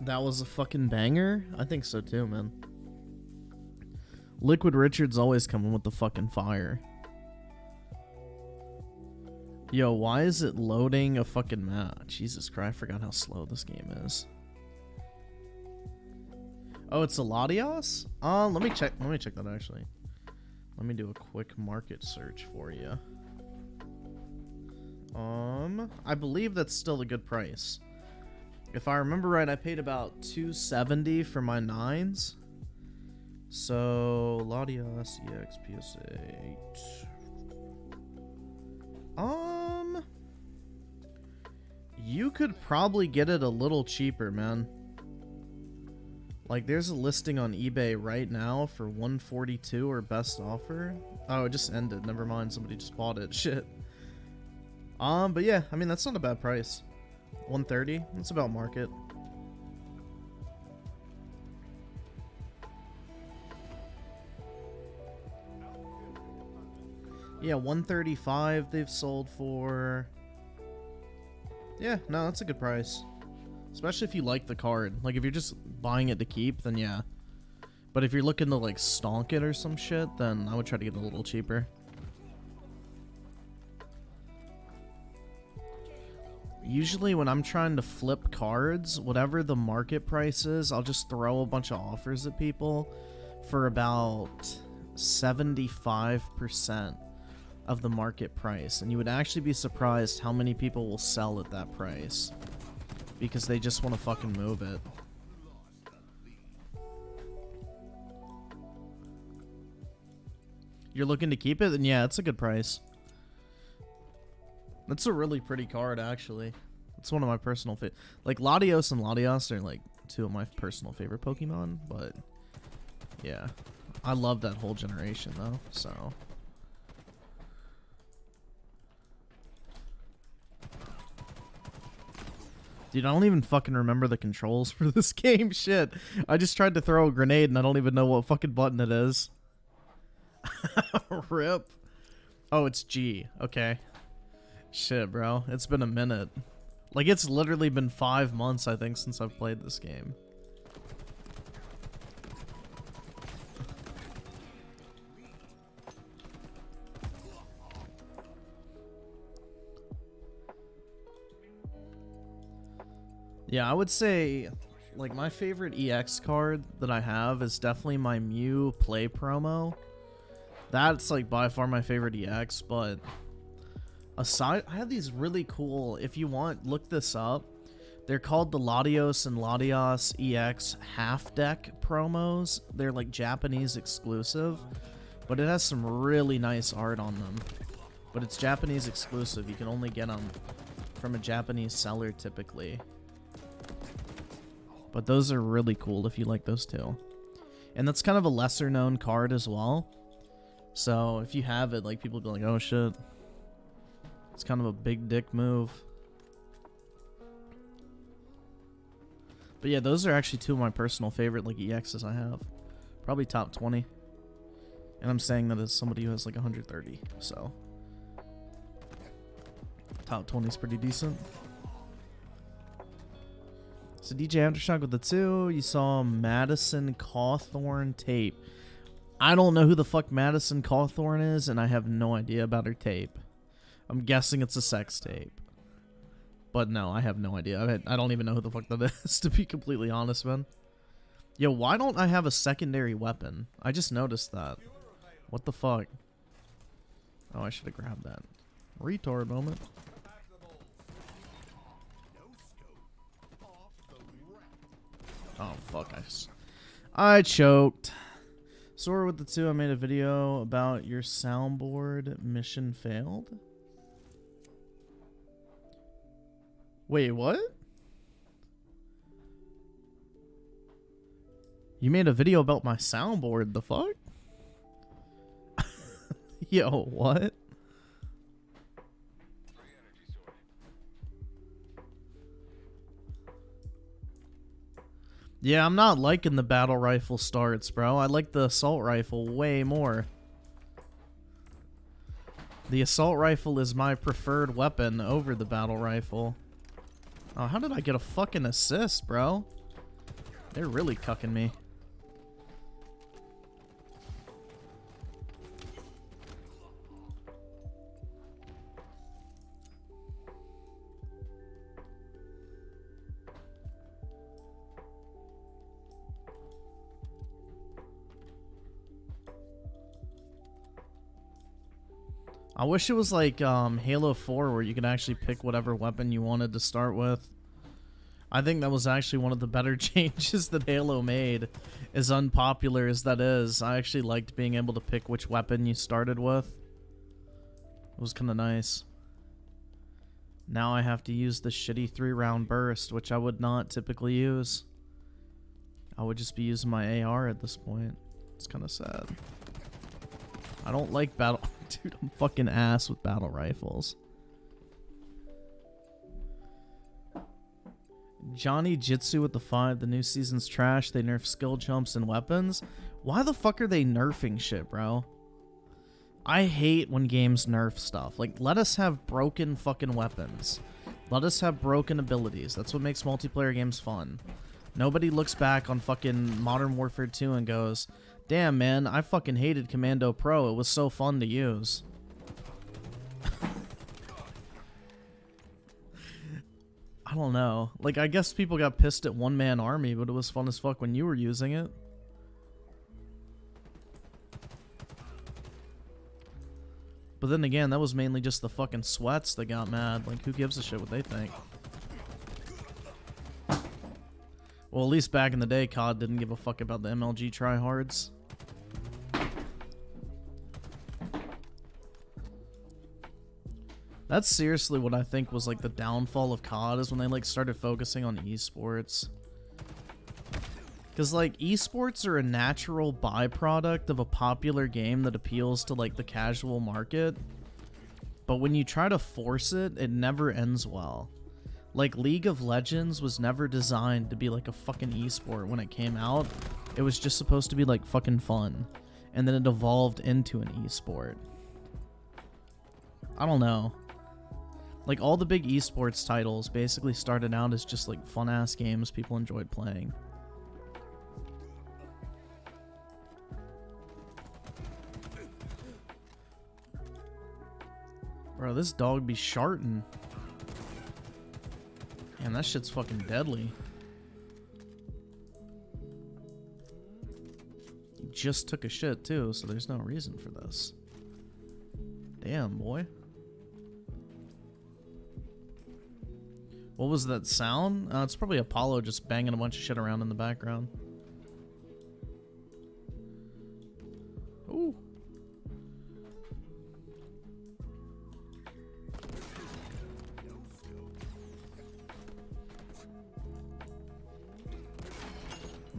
That was a fucking banger? I think so too, man. Liquid Richard's always coming with the fucking fire. Yo, why is it loading a fucking map? Jesus Christ, I forgot how slow this game is. Oh, it's a Latios? Let me check that actually. Let me do a quick market search for you. I believe that's still a good price. If I remember right, I paid about $270 for my 9s. So, Latios EX PSA 8. You could probably get it a little cheaper, man. Like, there's a listing on eBay right now for $142 or best offer. Oh, it just ended. Never mind. Somebody just bought it. Shit. But yeah, I mean, that's not a bad price. $130. That's about market. Yeah, $135 they've sold for. Yeah, no, that's a good price. Especially if you like the card. Like, if you're just buying it to keep, then yeah. But if you're looking to, like, stonk it or some shit, then I would try to get it a little cheaper. Usually when I'm trying to flip cards, whatever the market price is, I'll just throw a bunch of offers at people for about 75% of the market price. And you would actually be surprised how many people will sell at that price. Because they just want to fucking move it. You're looking to keep it? Then yeah, it's a good price. That's a really pretty card, actually. It's one of my personal favorite. Like, Latios and Latios are, like, two of my personal favorite Pokemon. But, yeah. I love that whole generation, though, so... Dude, I don't even fucking remember the controls for this game. Shit. I just tried to throw a grenade and I don't even know what fucking button it is. RIP. Oh, it's G. Okay. Shit, bro. It's been a minute. Like, it's literally been 5 months, I think, since I've played this game. Yeah, I would say, like, my favorite EX card that I have is definitely my Mew Play promo. That's, like, by far my favorite EX, but aside, I have these really cool, if you want, look this up. They're called the Latios and Latios EX half deck promos. They're, like, Japanese exclusive, but it has some really nice art on them. But it's Japanese exclusive. You can only get them from a Japanese seller, typically. But those are really cool if you like those too. And that's kind of a lesser known card as well. So if you have it, like, people be like, oh shit. It's kind of a big dick move. But yeah, those are actually two of my personal favorite, like, EXs I have. Probably top 20. And I'm saying that as somebody who has like 130, so. Top 20 is pretty decent. So DJ Aftershock with the 2. You saw Madison Cawthorn tape. I don't know who the fuck Madison Cawthorn is, and I have no idea about her tape. I'm guessing it's a sex tape. But no, I have no idea. I don't even know who the fuck that is, to be completely honest, man. Yo, why don't I have a secondary weapon? I just noticed that. What the fuck? Oh, I should have grabbed that. Retard moment. Oh, fuck. I choked. Sora with the 2, I made a video about your soundboard mission failed. Wait, what? You made a video about my soundboard, the fuck? Yo, what? Yeah, I'm not liking the battle rifle starts, bro. I like the assault rifle way more. The assault rifle is my preferred weapon over the battle rifle. Oh, how did I get a fucking assist, bro? They're really cucking me. I wish it was like Halo 4 where you could actually pick whatever weapon you wanted to start with. I think that was actually one of the better changes that Halo made, as unpopular as that is. I actually liked being able to pick which weapon you started with. It was kind of nice. Now I have to use the shitty 3-round burst, which I would not typically use. I would just be using my AR at this point. It's kind of sad. I don't like battle... Dude, I'm fucking ass with battle rifles. Johnny Jitsu with the 5. The new season's trash. They nerf skill jumps and weapons. Why the fuck are they nerfing shit, bro? I hate when games nerf stuff. Like, let us have broken fucking weapons. Let us have broken abilities. That's what makes multiplayer games fun. Nobody looks back on fucking Modern Warfare 2 and goes, damn, man, I fucking hated Commando Pro. It was so fun to use. I don't know. Like, I guess people got pissed at One Man Army, but it was fun as fuck when you were using it. But then again, that was mainly just the fucking sweats that got mad. Like, who gives a shit what they think? Well, at least back in the day, COD didn't give a fuck about the MLG tryhards. That's seriously what I think was like the downfall of COD, is when they like started focusing on esports. Because like esports are a natural byproduct of a popular game that appeals to like the casual market. But when you try to force it, it never ends well. Like, League of Legends was never designed to be like a fucking esport when it came out. It was just supposed to be like fucking fun. And then it evolved into an esport. I don't know. Like, all the big esports titles basically started out as just like fun-ass games people enjoyed playing. Bro, this dog be sharting. Man, that shit's fucking deadly. He just took a shit too, so there's no reason for this. Damn, boy. What was that sound? It's probably Apollo just banging a bunch of shit around in the background. Ooh.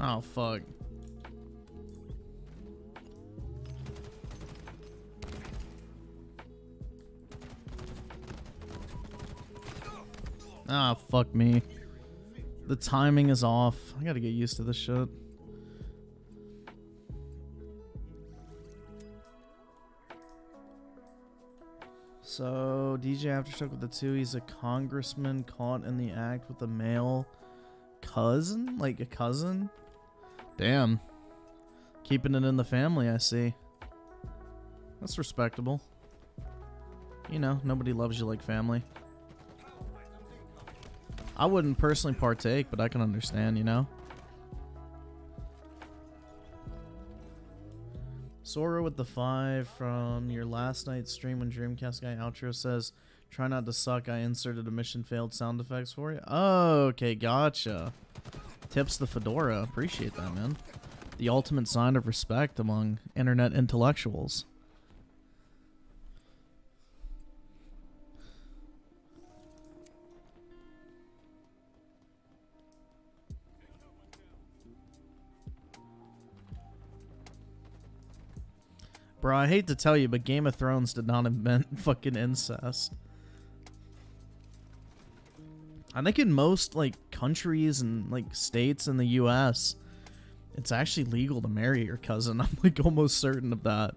Oh, fuck. Ah, fuck me. The timing is off. I gotta get used to this shit. So, DJ Aftershock with the 2, he's a congressman caught in the act with a male cousin? Like a cousin? Damn. Keeping it in the family, I see. That's respectable. You know, nobody loves you like family. I wouldn't personally partake, but I can understand, you know? Sora with the 5 from your last night's stream when Dreamcast Guy outro says, try not to suck, I inserted a mission failed sound effects for you. Oh, okay, gotcha. Tips the fedora. Appreciate that, man. The ultimate sign of respect among internet intellectuals. Bro, I hate to tell you, but Game of Thrones did not invent fucking incest. I think in most, like, countries and, like, states in the U.S., it's actually legal to marry your cousin. I'm, like, almost certain of that.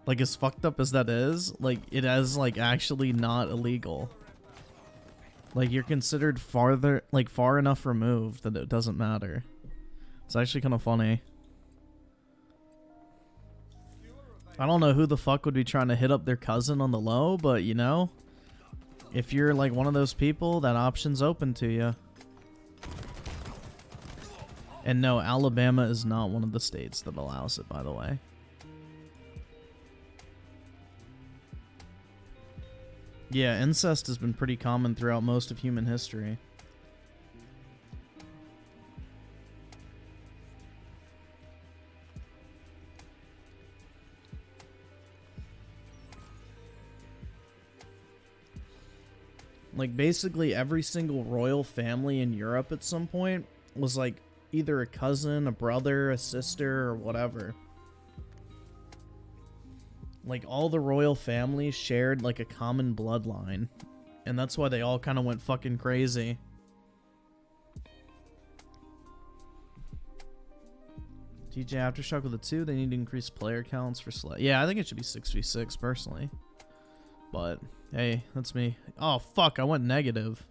Like, as fucked up as that is, like, it is, like, actually not illegal. Like, you're considered farther, like, far enough removed that it doesn't matter. It's actually kind of funny. I don't know who the fuck would be trying to hit up their cousin on the low, but you know, if you're like one of those people, that option's open to you. And no, Alabama is not one of the states that allows it, by the way. Yeah, incest has been pretty common throughout most of human history. Like, basically every single royal family in Europe at some point was like either a cousin, a brother, a sister, or whatever. Like, all the royal families shared like a common bloodline, and that's why they all kind of went fucking crazy. DJ Aftershock with a 2, they need to increase player counts for select. Yeah, I think it should be 6v6 personally. But, hey, that's me. Oh, fuck, I went negative.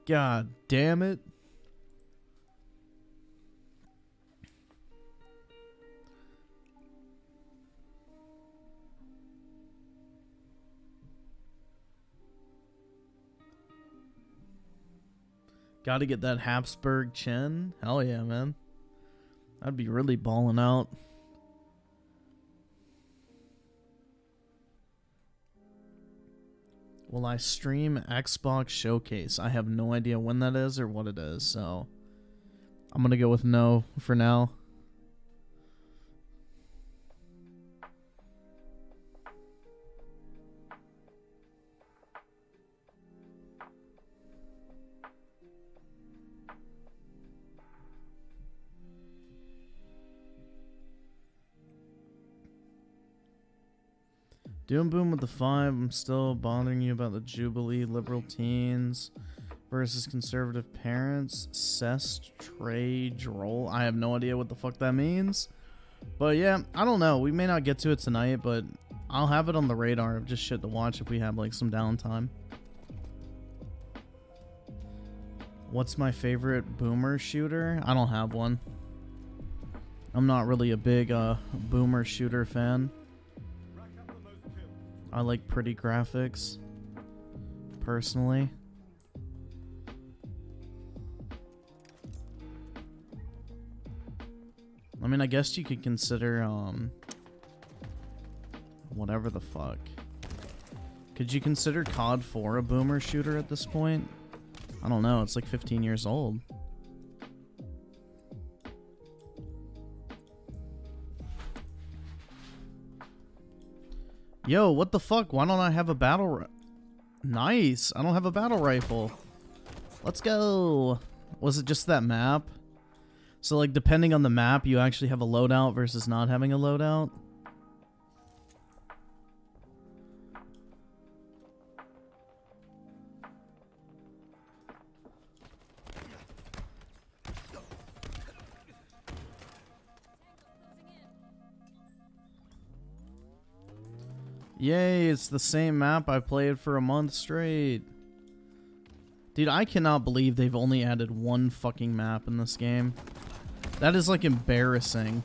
God damn it. Gotta get that Habsburg chin. Hell yeah, man. I'd be really balling out. Will I stream Xbox Showcase? I have no idea when that is or what it is, so I'm gonna go with no for now. Doom Boom with the 5. I'm still bothering you about the Jubilee liberal teens versus conservative parents. Cest trade droll. I have no idea what the fuck that means. But yeah, I don't know. We may not get to it tonight, but I'll have it on the radar of just shit to watch if we have like some downtime. What's my favorite boomer shooter? I don't have one. I'm not really a big boomer shooter fan. I like pretty graphics, personally. I mean, I guess you could consider, whatever the fuck. Could you consider COD 4 a boomer shooter at this point? I don't know, it's like 15 years old. Yo, what the fuck? Why don't I have a battle Nice. I don't have a battle rifle. Let's go. Was it just that map? So, like, depending on the map, you actually have a loadout versus not having a loadout? Yay, it's the same map I played for a month straight. Dude, I cannot believe they've only added one fucking map in this game. That is, like, embarrassing.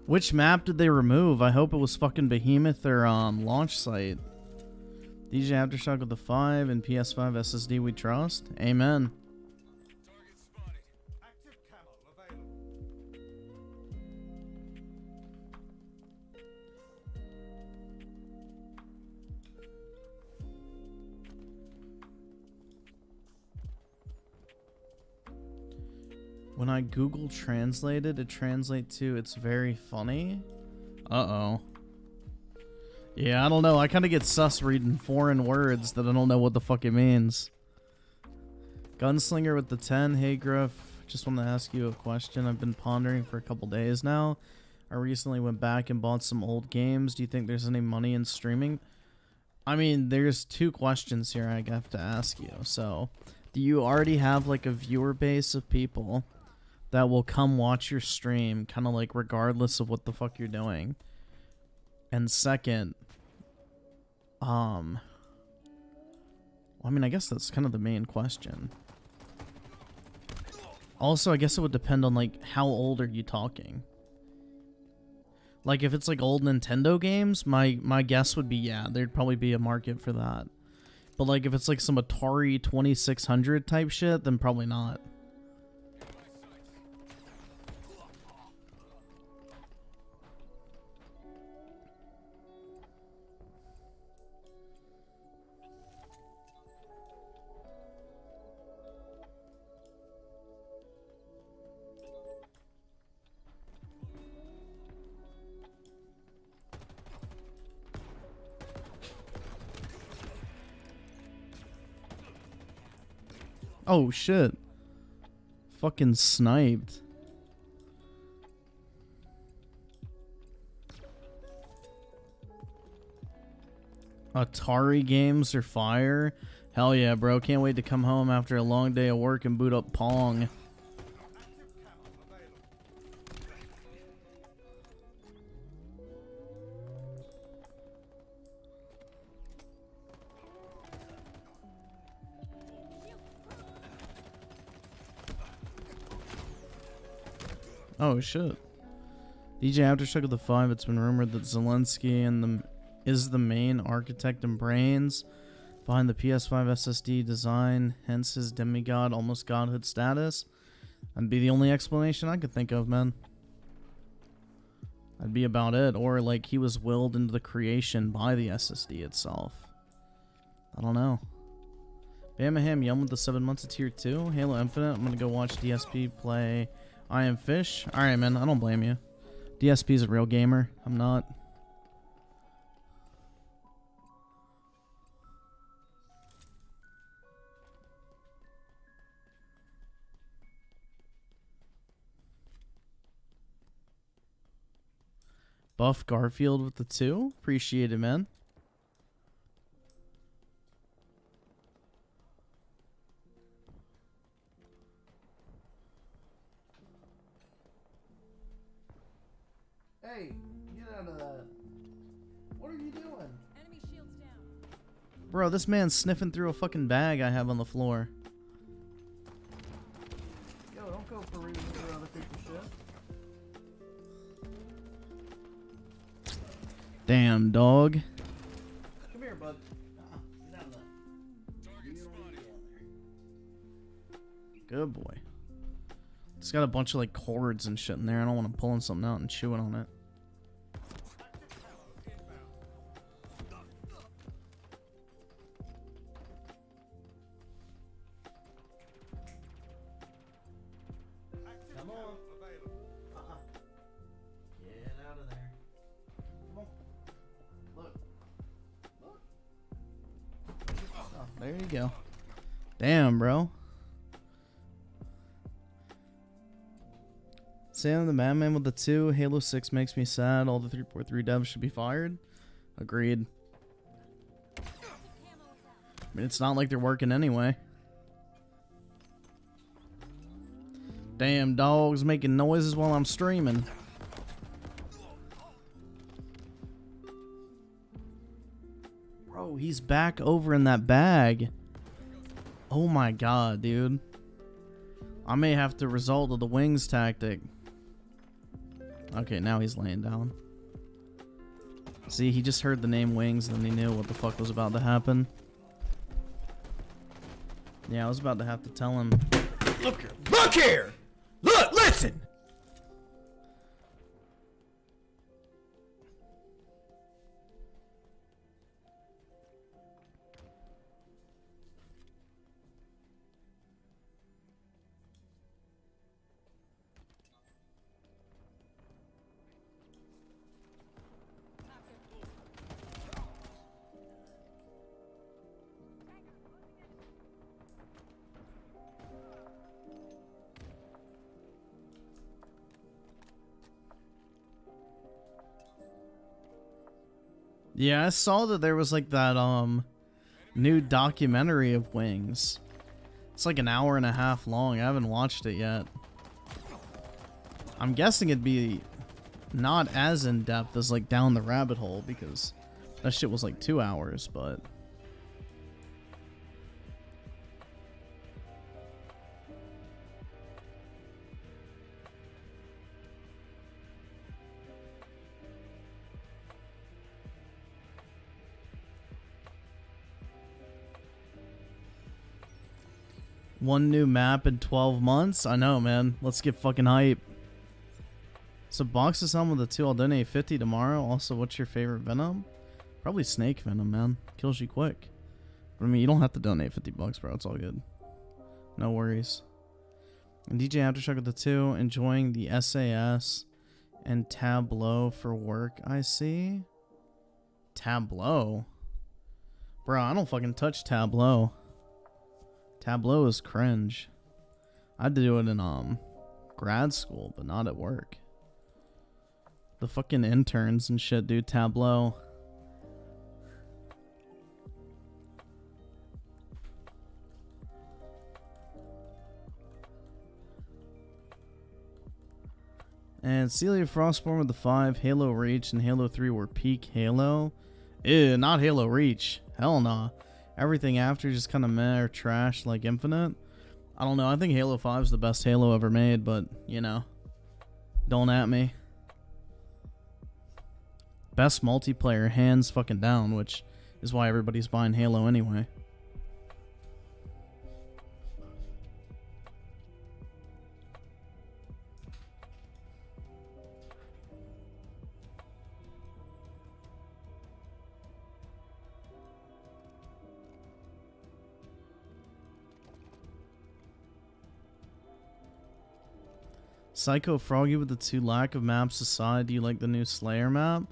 Which map did they remove? I hope it was fucking Behemoth or Launch Site. DJ Aftershock with the 5 and PS5 SSD we trust. Amen. When I Google translated, it translates to "it's very funny." Uh-oh. Yeah, I don't know. I kind of get sus reading foreign words that I don't know what the fuck it means. Gunslinger with the 10. Hey, Griff. Just want to ask you a question. I've been pondering for a couple days now. I recently went back and bought some old games. Do you think there's any money in streaming? I mean, there's two questions here I have to ask you. So, do you already have like a viewer base of people that will come watch your stream, kind of like regardless of what the fuck you're doing? And second, I mean, I guess that's kind of the main question. Also, I guess it would depend on like how old are you talking? Like if it's like old Nintendo games, my guess would be yeah, there'd probably be a market for that. But like if it's like some Atari 2600 type shit, then probably not. Oh shit. Fucking sniped. Atari games are fire. Hell yeah, bro. Can't wait to come home after a long day of work and boot up Pong. Oh shit. DJ Aftershock of the 5, it's been rumored that Zelensky is the main architect and brains behind the PS5 SSD design, hence his demigod, almost godhood status. That'd be the only explanation I could think of, man. That'd be about it. Or like he was willed into the creation by the SSD itself. I don't know. Bamaham Yum with the 7 months of tier 2. Halo Infinite. I'm gonna go watch DSP play I Am Fish. Alright, man. I don't blame you. DSP's a real gamer. I'm not. Buff Garfield with the 2. Appreciate it, man. Hey, get out of that. What are you doing? Enemy shields down. Bro, this man's sniffing through a fucking bag I have on the floor. Yo, don't go parading through other people's shit. Damn, dog. Come here, bud. Get out of that. Good boy. It's got a bunch of like cords and shit in there. I don't want to pulling something out and chewing on it. Come on. Get out of there. Come on. Look. Look. Oh, there you go. Damn, bro. Sam the Madman with the 2. Halo 6 makes me sad. All the 343 devs should be fired. Agreed. I mean, it's not like they're working anyway. Damn, dogs making noises while I'm streaming. Bro, he's back over in that bag. Oh my god, dude. I may have to resort to the wings tactic. Okay, now he's laying down. See, he just heard the name Wings and then he knew what the fuck was about to happen. Yeah, I was about to have to tell him. Look here! Look here! Look! Listen! Yeah, I saw that there was like that new documentary of Wings. It's like an hour and a half long. I haven't watched it yet. I'm guessing it'd be not as in depth as like Down the Rabbit Hole, because that shit was like 2 hours, but one new map in 12 months? I know, man. Let's get fucking hype. So box is on with the 2. I'll donate 50 tomorrow. Also, what's your favorite Venom? Probably Snake Venom, man. Kills you quick. But I mean, you don't have to donate 50 bucks, bro. It's all good. No worries. And DJ Aftershock with the 2. Enjoying the SAS and Tableau for work, I see. Tableau? Bro, I don't fucking touch Tableau. Tableau is cringe. I had to do it in grad school, but not at work. The fucking interns and shit do Tableau. And Celia Frostborn with the 5, Halo Reach, and Halo 3 were peak Halo. Ew, not Halo Reach. Hell nah. Everything after just kind of meh or trash like Infinite. I don't know. I think Halo 5 is the best Halo ever made, but, you know. Don't at me. Best multiplayer, hands fucking down, which is why everybody's buying Halo anyway. Psycho Froggy with the 2. Lack of maps aside, do you like the new Slayer map?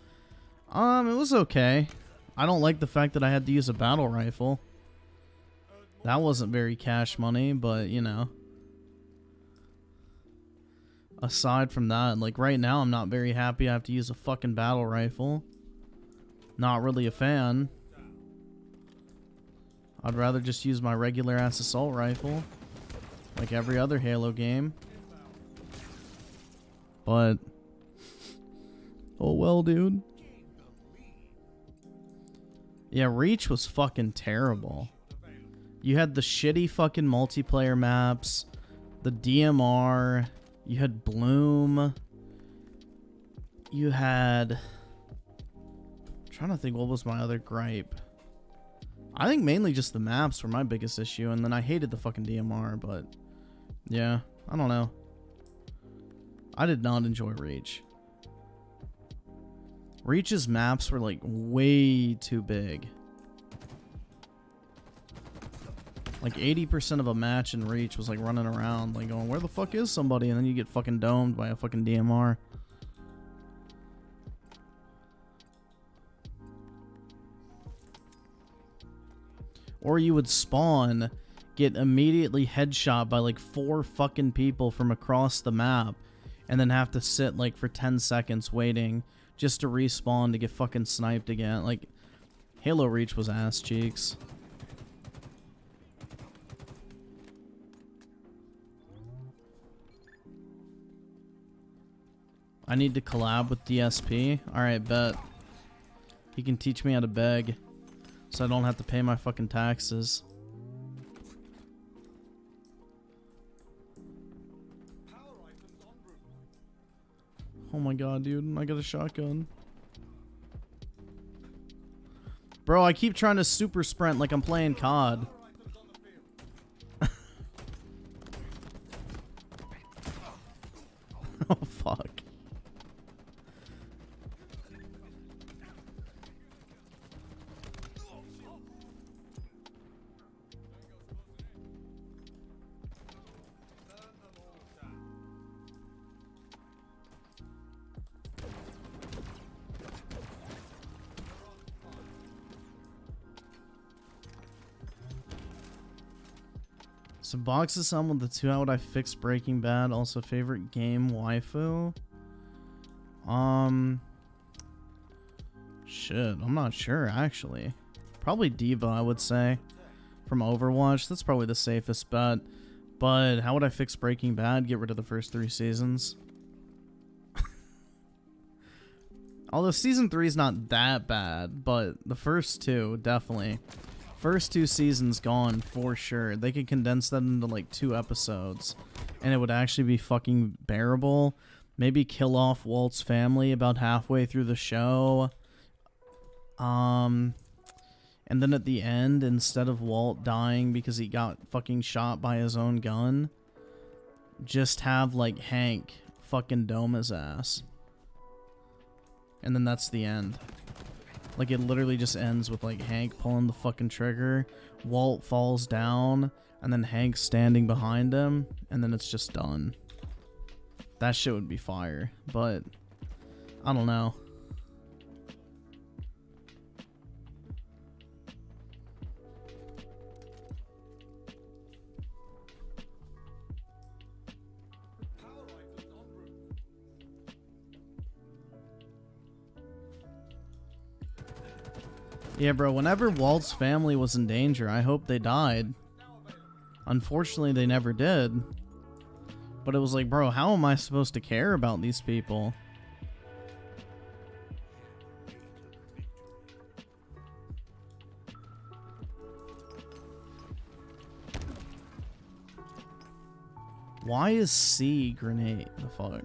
It was okay. I don't like the fact that I had to use a battle rifle. That wasn't very cash money, but you know. Aside from that, like right now I'm not very happy I have to use a fucking battle rifle. Not really a fan. I'd rather just use my regular ass assault rifle. Like every other Halo game. But oh well, dude. Yeah, Reach was fucking terrible. You had the shitty fucking multiplayer maps, the DMR, you had Bloom, you had... I'm trying to think what was my other gripe. I think mainly just the maps were my biggest issue, and then I hated the fucking DMR, but yeah, I don't know. I did not enjoy Reach. Reach's maps were like way too big. Like 80% of a match in Reach was like running around like going, where the fuck is somebody? And then you get fucking domed by a fucking DMR. Or you would spawn, get immediately headshot by like 4 fucking people from across the map, and then have to sit like for 10 seconds waiting just to respawn to get fucking sniped again. Like, Halo Reach was ass cheeks. I need to collab with DSP. Alright, bet. He can teach me how to beg, so I don't have to pay my fucking taxes. Oh my god, dude. I got a shotgun. Bro, I keep trying to super sprint like I'm playing COD. Oh, fuck. So boxes some with the 2. How would I fix Breaking Bad? Also favorite game waifu? Shit, I'm not sure, actually. Probably Diva, I would say. From Overwatch, that's probably the safest bet. But how would I fix Breaking Bad? Get rid of the first 3 seasons. Although season 3 is not that bad, but the first 2, definitely. First 2 seasons gone for sure. They could condense that into like 2 episodes, and it would actually be fucking bearable. Maybe kill off Walt's family about halfway through the show. And then at the end, instead of Walt dying because he got fucking shot by his own gun, just have like Hank fucking dome his ass. And then that's the end. Like, it literally just ends with, like, Hank pulling the fucking trigger, Walt falls down, and then Hank standing behind him, and then it's just done. That shit would be fire, but I don't know. Yeah, bro, whenever Walt's family was in danger, I hope they died. Unfortunately, they never did. But it was like, bro, how am I supposed to care about these people? Why is C grenade? The fuck?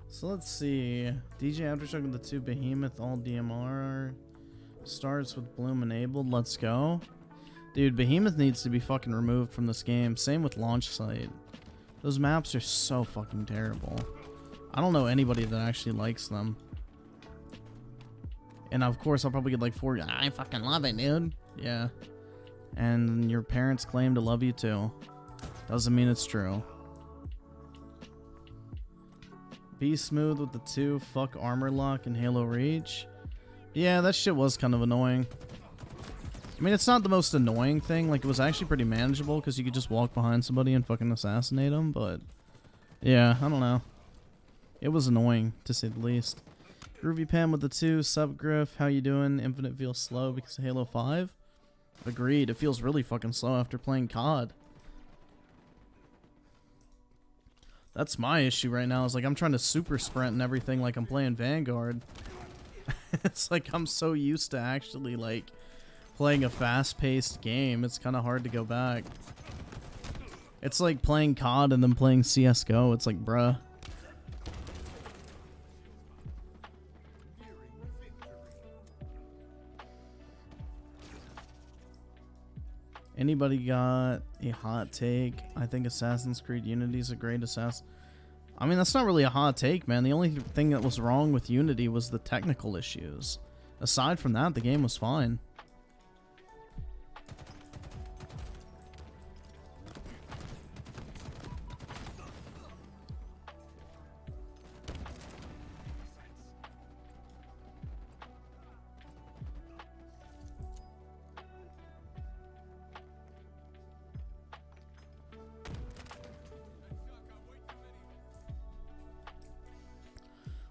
So let's see. DJ Aftershock with the 2 Behemoth, all DMR. Starts with Bloom enabled. Let's go. Dude, Behemoth needs to be fucking removed from this game. Same with Launch Site. Those maps are so fucking terrible. I don't know anybody that actually likes them. And of course, I'll probably get like 4. I fucking love it, dude. Yeah. And your parents claim to love you too. Doesn't mean it's true. Be smooth with the 2, fuck armor lock and Halo Reach. Yeah, that shit was kind of annoying. I mean, it's not the most annoying thing. Like, it was actually pretty manageable because you could just walk behind somebody and fucking assassinate them. But, yeah, I don't know. It was annoying, to say the least. Groovy Pam with the 2, Subgriff, how you doing? Infinite feels slow because of Halo 5. Agreed, it feels really fucking slow after playing COD. That's my issue right now, is like I'm trying to super sprint and everything like I'm playing Vanguard. It's like I'm so used to actually like playing a fast-paced game, it's kind of hard to go back. It's like playing COD and then playing CSGO, it's like bruh. Anybody got a hot take? I think Assassin's Creed Unity is a great assassin. I mean, that's not really a hot take, man. The only thing that was wrong with Unity was the technical issues. Aside from that, the game was fine.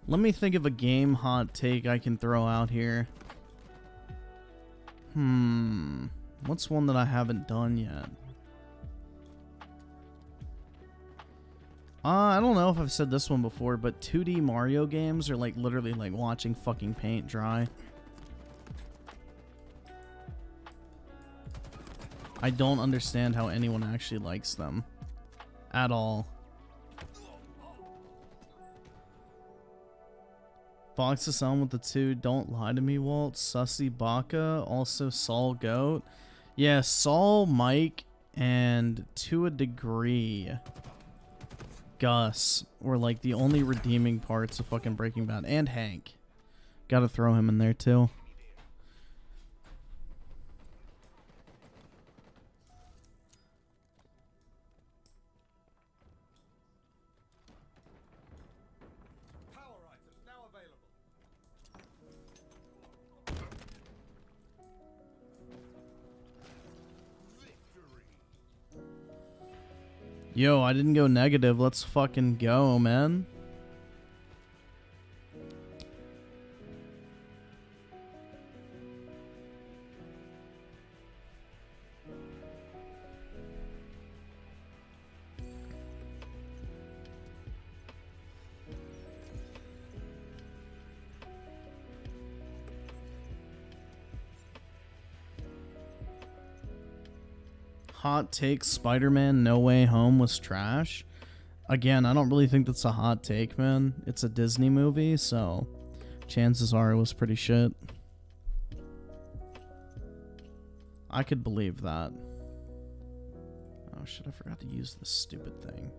Let me think of a game hot take I can throw out here. What's one that I haven't done yet? I don't know if I've said this one before, but 2D Mario games are like literally like watching fucking paint dry. I don't understand how anyone actually likes them. At all. Box of Sun with the 2, Don't Lie to Me, Walt, Sussy Baka, also Saul Goat. Yeah, Saul, Mike, and to a degree, Gus were like the only redeeming parts of fucking Breaking Bad. And Hank. Gotta throw him in there too. Yo, I didn't go negative. Let's fucking go, man. Hot take, Spider-Man No Way Home was trash. Again, I don't really think that's a hot take, man. It's a Disney movie, so chances are it was pretty shit. I could believe that. Oh shit, I forgot to use this stupid thing.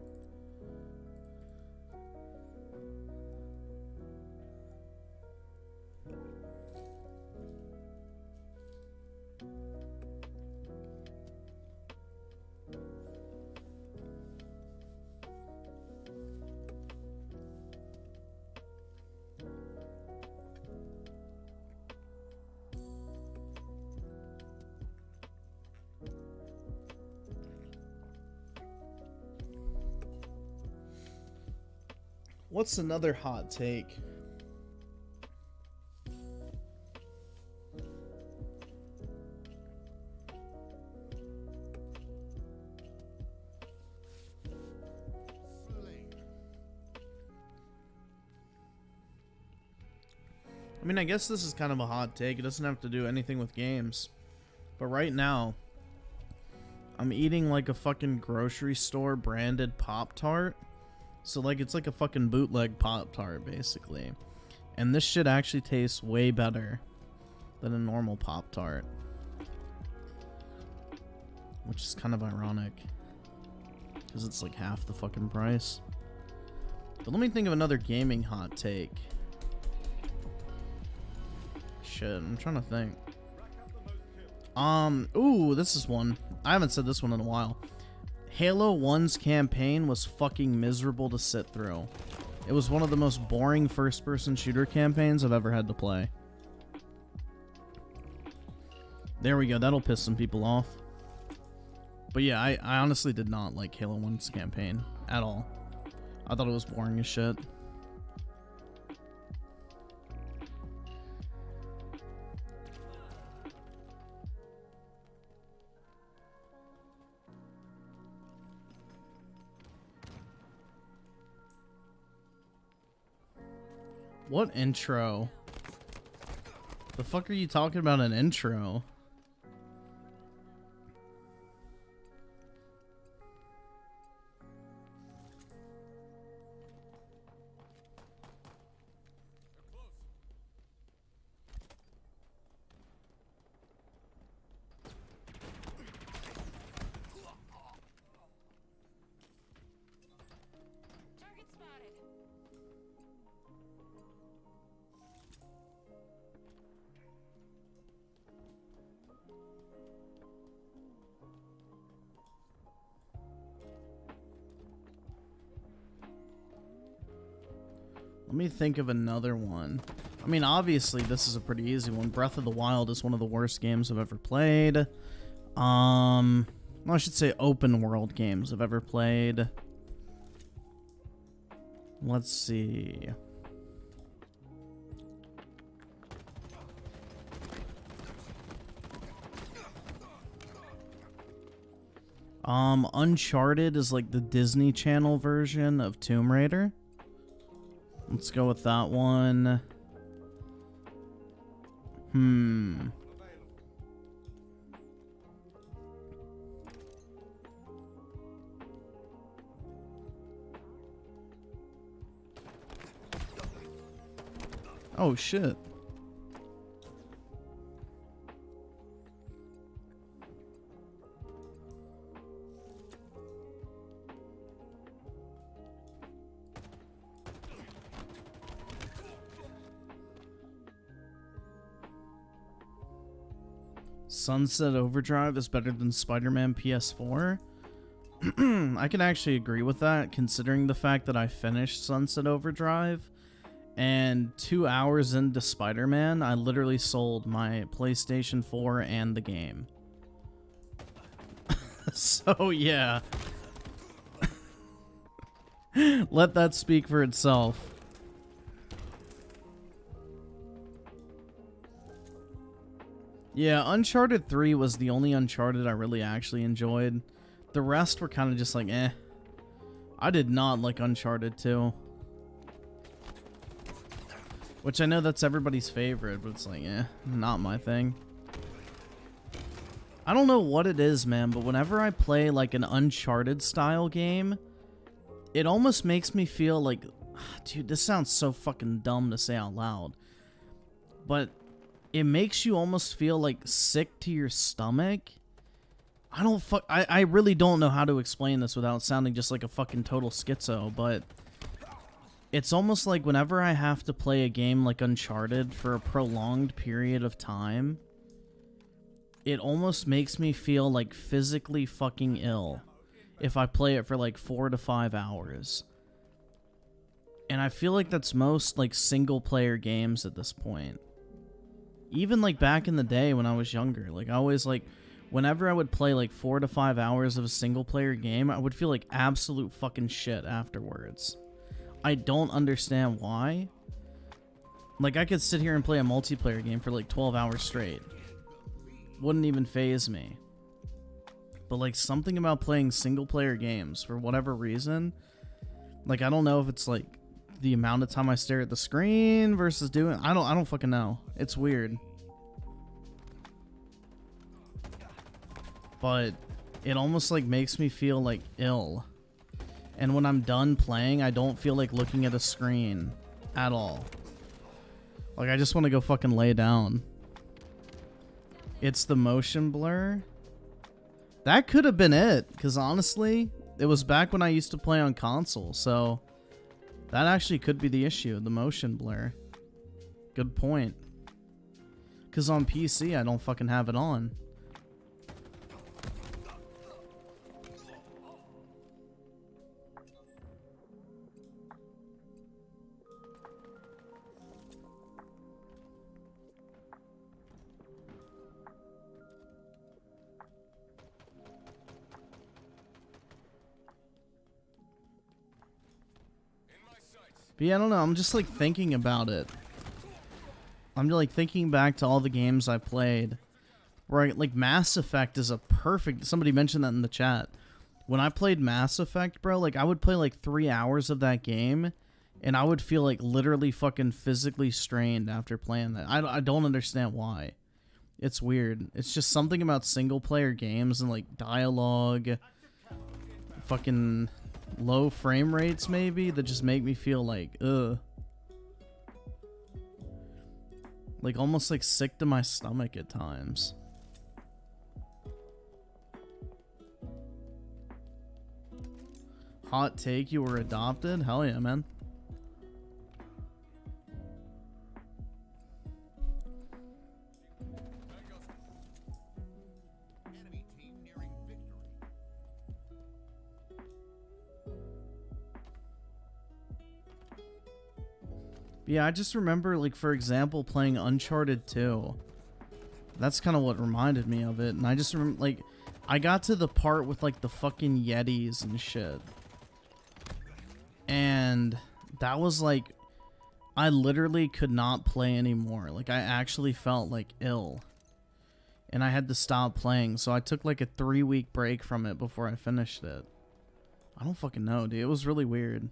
What's another hot take? I mean, I guess this is kind of a hot take. It doesn't have to do anything with games. But right now, I'm eating like a fucking grocery store branded Pop-Tart. So like it's like a fucking bootleg Pop-Tart basically. And this shit actually tastes way better than a normal Pop-Tart. Which is kind of ironic. Because it's like half the fucking price. But let me think of another gaming hot take. Shit, I'm trying to think. Ooh, this is one. I haven't said this one in a while. Halo 1's campaign was fucking miserable to sit through. It was one of the most boring first-person shooter campaigns I've ever had to play. There we go, that'll piss some people off. But yeah, I honestly did not like Halo 1's campaign at all. I thought it was boring as shit. What intro? The fuck are you talking about an intro? Let me think of another one. I mean, obviously, this is a pretty easy one. Breath of the Wild is one of the worst games I've ever played. I should say open world games I've ever played. Let's see. Uncharted is like the Disney Channel version of Tomb Raider. Let's go with that one. Oh, shit. Sunset Overdrive is better than Spider-Man PS4. I can actually agree with that, considering the fact that I finished Sunset Overdrive, and 2 hours into Spider-Man, I literally sold my PlayStation 4 and the game. So, yeah. Let that speak for itself. Yeah, Uncharted 3 was the only Uncharted I really actually enjoyed. The rest were kind of just like, eh. I did not like Uncharted 2. Which I know that's everybody's favorite, but it's like, eh, not my thing. I don't know what it is, man, but whenever I play like an Uncharted style game, it almost makes me feel like, dude, this sounds so fucking dumb to say out loud, but it makes you almost feel like sick to your stomach. I really don't know how to explain this without sounding just like a fucking total schizo, but it's almost like whenever I have to play a game like Uncharted for a prolonged period of time, it almost makes me feel like physically fucking ill if I play it for like 4 to 5 hours. And I feel like that's most like single player games at this point. Even like back in the day when I was younger, like I always like, whenever I would play like 4 to 5 hours of a single player game, I would feel like absolute fucking shit afterwards. I don't understand why. Like I could sit here and play a multiplayer game for like 12 hours straight. Wouldn't even faze me. But like something about playing single player games for whatever reason, like I don't know if it's like the amount of time I stare at the screen versus doing, I don't fucking know. It's weird. But it almost like makes me feel like ill. And when I'm done playing, I don't feel like looking at a screen at all. Like I just want to go fucking lay down. It's the motion blur. That could have been it, because honestly, it was back when I used to play on console, so that actually could be the issue, the motion blur. Good point. Because on PC, I don't fucking have it on. But yeah, I don't know, I'm just like thinking about it. I'm like thinking back to all the games I played. Where like Mass Effect is a perfect, somebody mentioned that in the chat. When I played Mass Effect, bro, like I would play like 3 hours of that game and I would feel like literally fucking physically strained after playing that. I don't understand why. It's weird. It's just something about single player games and like dialogue, fucking low frame rates maybe, that just make me feel like ugh, like almost like sick to my stomach at times. Hot take, you were adopted? Hell yeah, man. Yeah, I just remember, like, for example, playing Uncharted 2. That's kind of what reminded me of it. And I just remember, like, I got to the part with, like, the fucking Yetis and shit. And that was, like, I literally could not play anymore. Like, I actually felt, like, ill. And I had to stop playing. So I took, like, a 3-week break from it before I finished it. I don't fucking know, dude. It was really weird.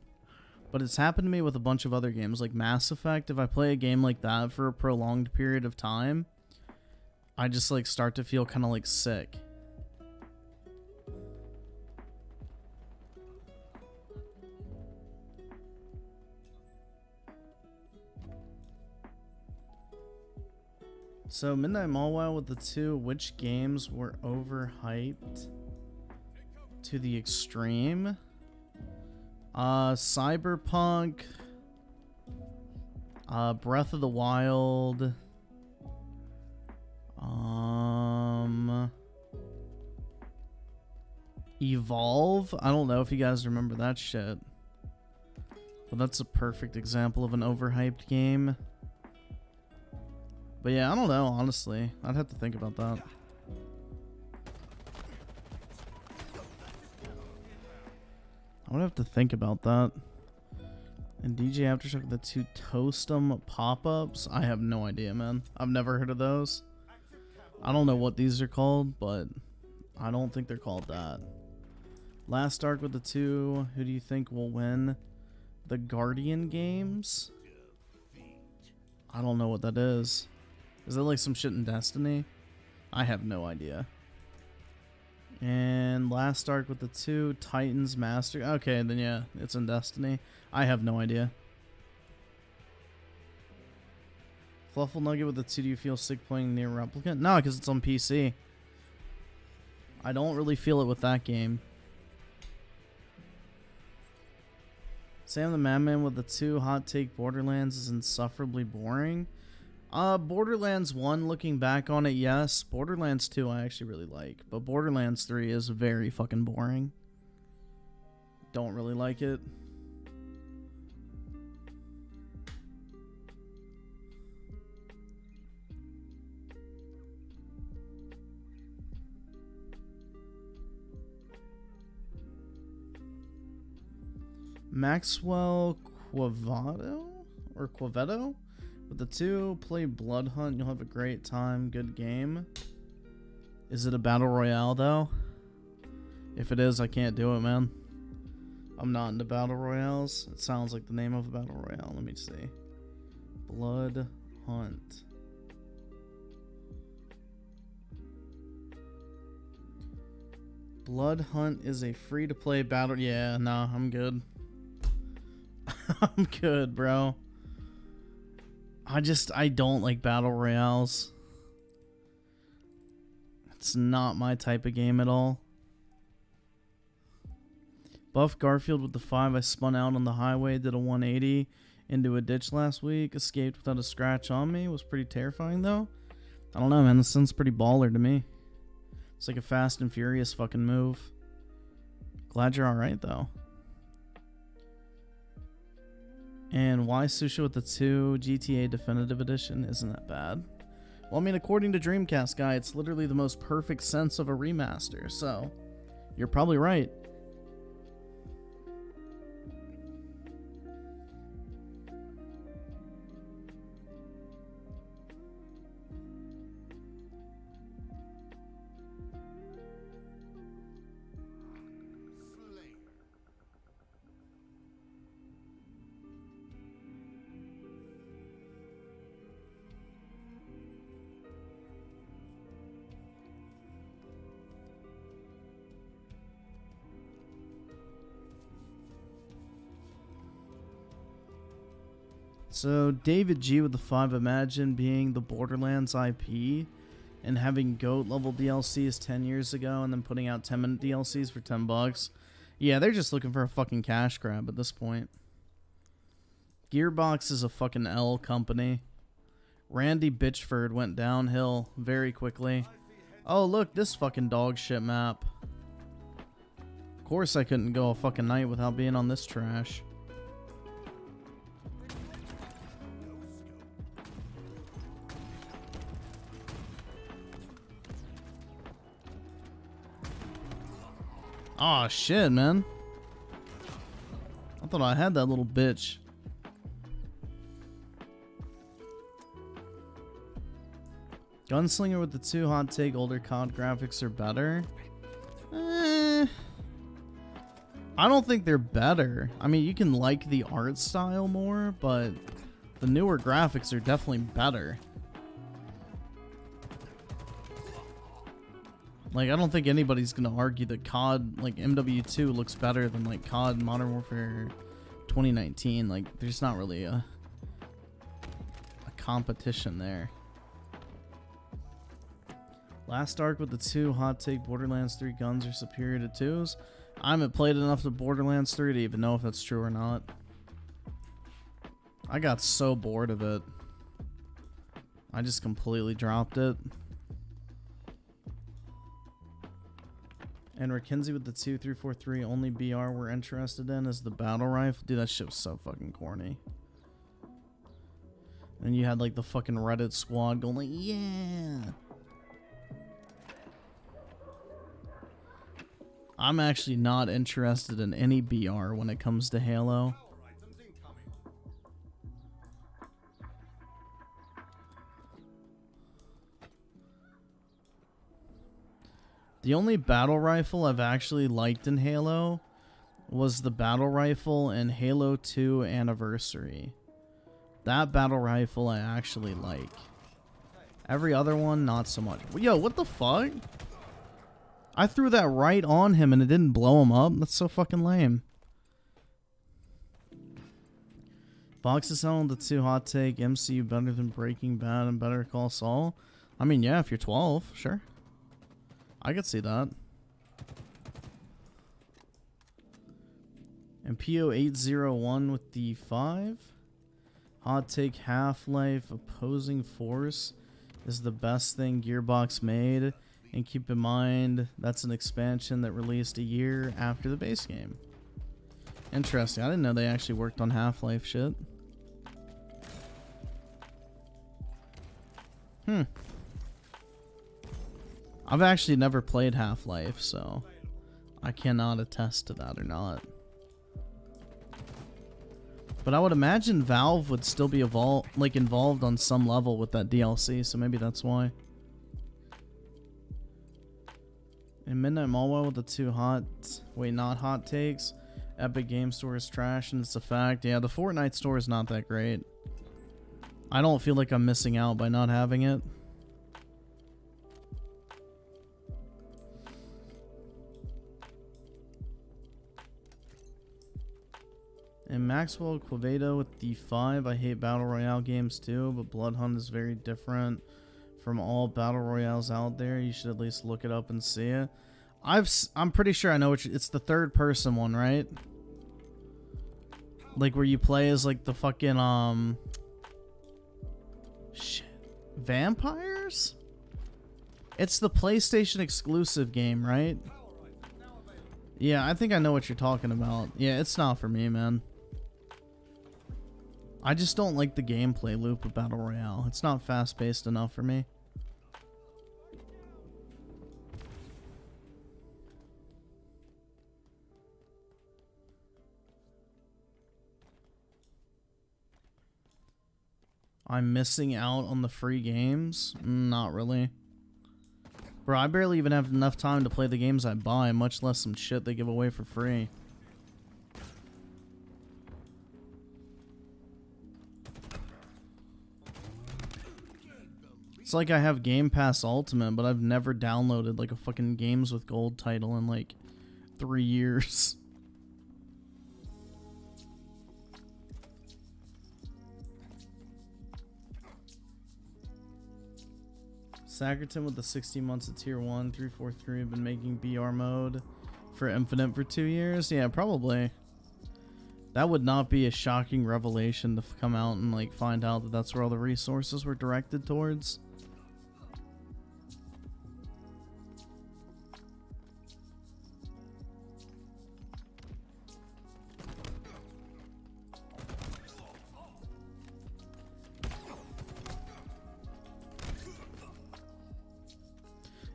But it's happened to me with a bunch of other games, like Mass Effect. If I play a game like that for a prolonged period of time, I just like start to feel kind of like sick. So Midnight Mall with the 2, which games were overhyped to the extreme? Cyberpunk, Breath of the Wild, Evolve. I don't know if you guys remember that shit. But that's a perfect example of an overhyped game. But yeah, I don't know, honestly. I'd have to think about that. I would have to think about that. And DJ Aftershock, the 2 Toastum pop-ups? I have no idea, man. I've never heard of those. I don't know what these are called, but I don't think they're called that. Last arc with the 2. Who do you think will win the Guardian games? I don't know what that is. Is that like some shit in Destiny? I have no idea. And last arc with the 2 Titans Master. Okay, then yeah, it's in Destiny. I have no idea. Fluffle Nugget with the 2. Do you feel sick playing Near Replicant? No, because it's on PC. I don't really feel it with that game. Sam the Madman with the 2 hot take Borderlands is insufferably boring. Borderlands 1, looking back on it, yes. Borderlands 2 I actually really like. But Borderlands 3 is very fucking boring. Don't really like it. Maxwell Quavato? Or Quavetto? With the 2, play Blood Hunt. You'll have a great time. Good game. Is it a battle royale though? If it is, I can't do it, man. I'm not into battle royales. It sounds like the name of a battle royale. Let me see. Blood Hunt. Blood Hunt is a free-to-play battle. Yeah, nah, I'm good. I'm good, bro. I don't like battle royales. It's not my type of game at all. Buff Garfield with the 5. I spun out on the highway, did a 180 into a ditch last week. Escaped without a scratch on me. Was pretty terrifying though. I don't know, man. This sounds pretty baller to me. It's like a Fast and Furious fucking move. Glad you're alright though. And why Susha with the 2 GTA Definitive Edition isn't that bad? Well, I mean, according to Dreamcast Guy, it's literally the most perfect sense of a remaster, so you're probably right. So David G with the 5, imagine being the Borderlands IP and having GOAT level DLCs 10 years ago and then putting out 10-minute DLCs for $10. Yeah, they're just looking for a fucking cash grab at this point. Gearbox is a fucking L company. Randy Bitchford went downhill very quickly. Oh, look, this fucking dog shit map. Of course I couldn't go a fucking night without being on this trash. Aw, shit, man. I thought I had that little bitch. Gunslinger with the 2 hot take, older COD graphics are better. I don't think they're better. I mean, you can like the art style more, but the newer graphics are definitely better. Like, I don't think anybody's gonna argue that COD, like, MW2 looks better than, like, COD Modern Warfare 2019. Like, there's not really a competition there. Last arc with the 2 hot take, Borderlands 3 guns are superior to 2s. I haven't played enough to Borderlands 3 to even know if that's true or not. I got so bored of it. I just completely dropped it. And Kinsey with the 2343 only BR we're interested in is the battle rifle. Dude, that shit was so fucking corny. And you had like the fucking Reddit squad going like, yeah. I'm actually not interested in any BR when it comes to Halo. The only battle rifle I've actually liked in Halo was the battle rifle in Halo 2 Anniversary. That battle rifle I actually like. Every other one, not so much. Yo, what the fuck? I threw that right on him and it didn't blow him up? That's so fucking lame. Box is selling the 2 hot take. MCU better than Breaking Bad and Better Call Saul. I mean, yeah, if you're 12, sure. I could see that. And PO801 with the 5. Hot take, Half-Life Opposing Force is the best thing Gearbox made. And keep in mind, that's an expansion that released a year after the base game. Interesting. I didn't know they actually worked on Half-Life shit. I've actually never played Half-Life, so I cannot attest to that or not. But I would imagine Valve would still be involved on some level with that DLC, so maybe that's why. And Midnight Mallwell with the 2 not hot takes. Epic Game Store is trash, and it's a fact. Yeah, the Fortnite store is not that great. I don't feel like I'm missing out by not having it. And Maxwell Quevedo with the 5. I hate Battle Royale games too, but Blood Hunt is very different from all Battle Royales out there. You should at least look it up and see it. I'm pretty sure I know which. It's the third person one, right? Like where you play as like the fucking shit, vampires? It's the PlayStation exclusive game, right? Yeah, I think I know what you're talking about. Yeah, it's not for me, man. I just don't like the gameplay loop of Battle Royale. It's not fast-paced enough for me. I'm missing out on the free games? Not really. Bro, I barely even have enough time to play the games I buy, much less some shit they give away for free. It's like I have Game Pass Ultimate, but I've never downloaded like a fucking Games with Gold title in like 3 years. Sackerton with the 60 months of Tier 1, 343 have been making BR mode for Infinite for 2 years? Yeah, probably. That would not be a shocking revelation to come out and like find out that that's where all the resources were directed towards.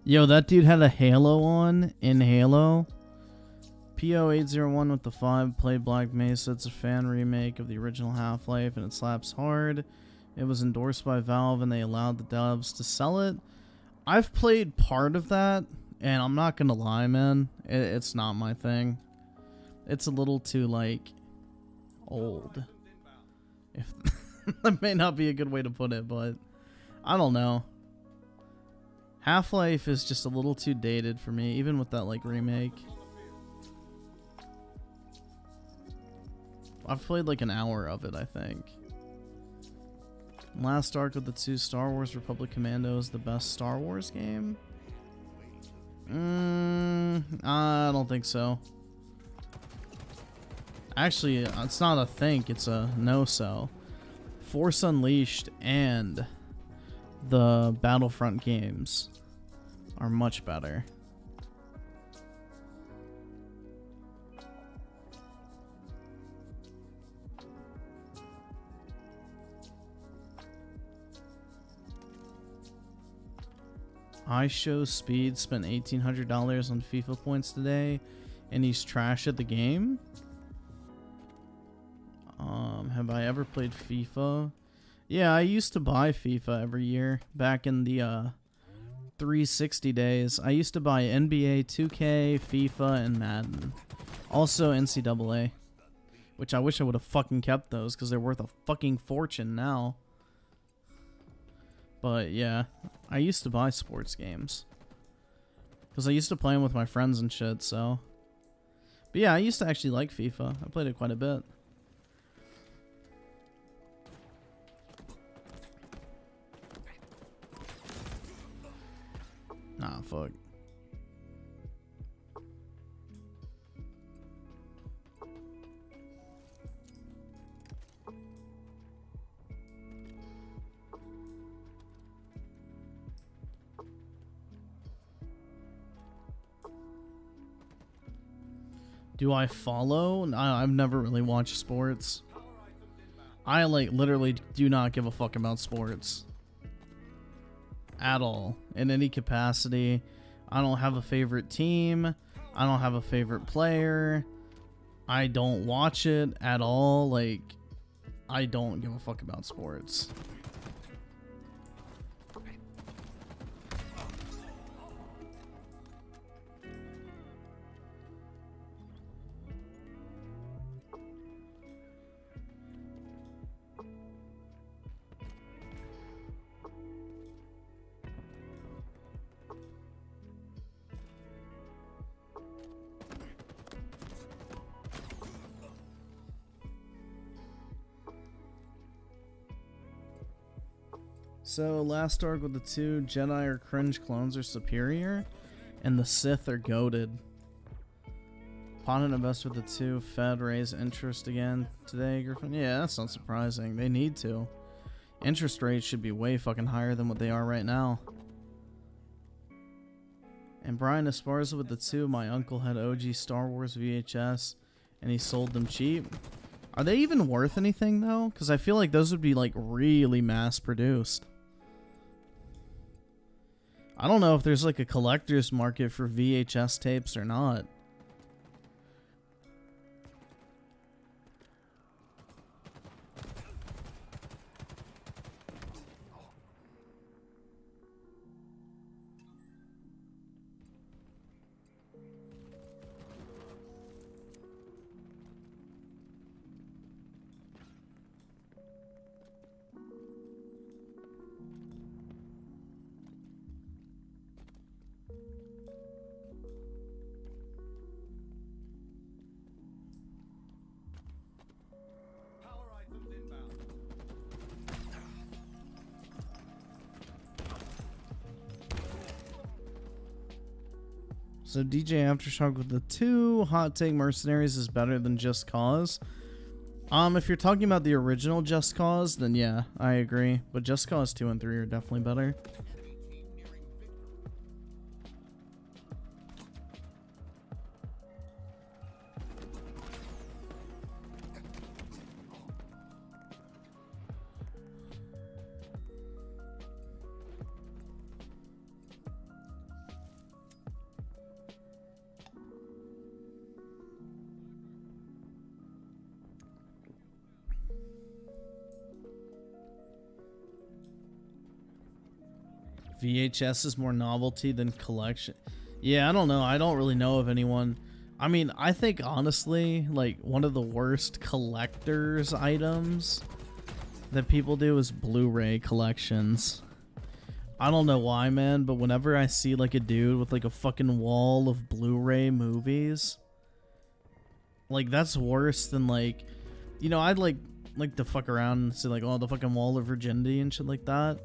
Yo, that dude had a Halo on in Halo. PO801 with the 5 played Black Mesa. It's a fan remake of the original Half-Life and it slaps hard. It was endorsed by Valve and they allowed the devs to sell it. I've played part of that and I'm not gonna lie, man. It's not my thing. It's a little too, like, old. If that may not be a good way to put it, but I don't know. Half-Life is just a little too dated for me, even with that, like, remake. I've played, like, an hour of it, I think. Last Ark of the 2 Star Wars Republic Commando is the best Star Wars game? I don't think so. Actually, it's not a think, it's a no-so. Force Unleashed and the Battlefront games are much better. I show speed spent $1,800 on FIFA points today, and he's trash at the game. Have I ever played FIFA? Yeah, I used to buy FIFA every year back in the 360 days. I used to buy NBA 2K, FIFA, and Madden. Also NCAA, which I wish I would have fucking kept those because they're worth a fucking fortune now. But yeah, I used to buy sports games because I used to play them with my friends and shit, so. But yeah, I used to actually like FIFA. I played it quite a bit. Nah, fuck. Do I follow? I've never really watched sports. I like literally do not give a fuck about sports at all in any capacity. I don't have a favorite team. I don't have a favorite player. I don't watch it at all. Like, I don't give a fuck about sports. So, last arc with the two Jedi or cringe clones are superior, and the Sith are goated. Pawn and invest with the two Fed raise interest again today, Griffin. Yeah, that's not surprising. They need to. Interest rates should be way fucking higher than what they are right now. And Brian Esparza with the two. My uncle had OG Star Wars VHS, and he sold them cheap. Are they even worth anything, though? Because I feel like those would be, like, really mass-produced. I don't know if there's like a collector's market for VHS tapes or not. So DJ Aftershock with the two. Hot take: Mercenaries is better than Just Cause. If you're talking about the original Just Cause, then yeah, I agree. But Just Cause 2 and 3 are definitely better. VHS is more novelty than collection. Yeah, I don't know. I don't really know of anyone. I mean, I think honestly, like, one of the worst collector's items that people do is Blu-ray collections. I don't know why, man, but whenever I see like a dude with like a fucking wall of Blu-ray movies, like, that's worse than, like, you know, I'd like to fuck around and see like, oh, the fucking wall of virginity and shit like that.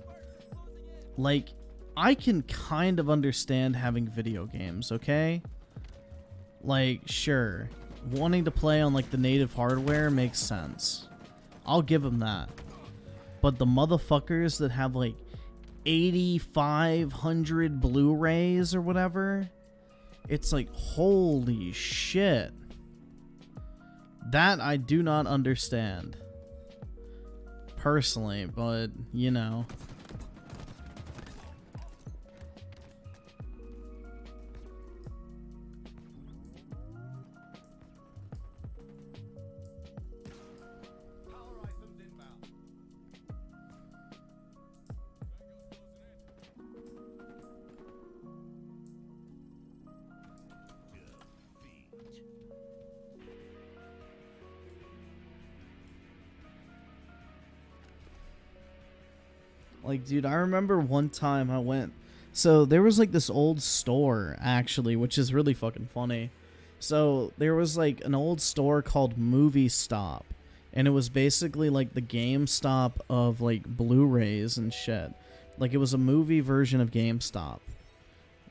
Like, I can kind of understand having video games, okay? Like, sure, wanting to play on like the native hardware makes sense. I'll give them that. But the motherfuckers that have like 8,500 Blu-rays or whatever, it's like, holy shit. That I do not understand. Personally, but, you know. Like, dude, I remember one time I went. So there was like this old store actually, which is really fucking funny. So there was like an old store called Movie Stop, and it was basically like the GameStop of like Blu-rays and shit. Like it was a movie version of GameStop.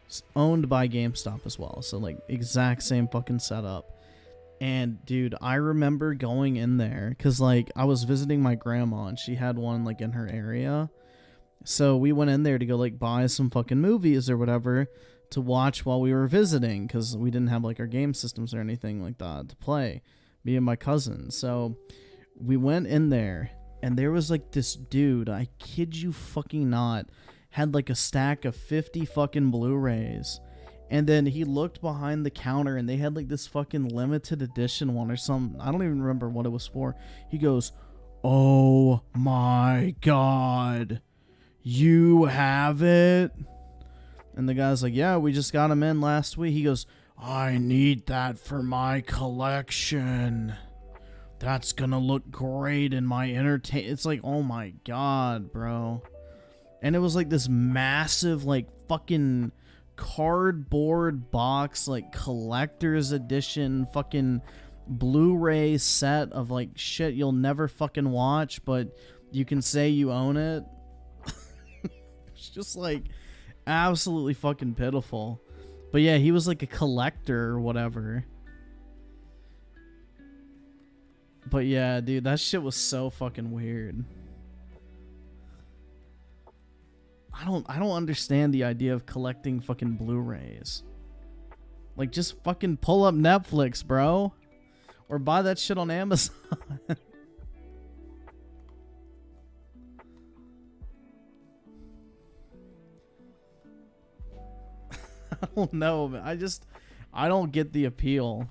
It's owned by GameStop as well. So like exact same fucking setup. And dude, I remember going in there cuz like I was visiting my grandma and she had one like in her area. So we went in there to go like buy some fucking movies or whatever to watch while we were visiting cuz we didn't have like our game systems or anything like that to play, me and my cousin. So we went in there and there was like this dude, I kid you fucking not, had like a stack of 50 fucking Blu-rays. And then he looked behind the counter and they had like this fucking limited edition one or something. I don't even remember what it was for. He goes, "Oh my God, you have it?" And the guy's like, "Yeah, we just got him in last week." He goes, "I need that for my collection. That's gonna look great in my It's like, oh my God, bro. And it was like this massive, like, fucking cardboard box, like, collector's edition fucking Blu-ray set of, like, shit you'll never fucking watch, but you can say you own it. It's just, like, absolutely fucking pitiful. But yeah, he was, like, a collector or whatever. But yeah, dude, that shit was so fucking weird. I don't understand the idea of collecting fucking Blu-rays. Like, just fucking pull up Netflix, bro. Or buy that shit on Amazon. I don't know, man. I don't get the appeal.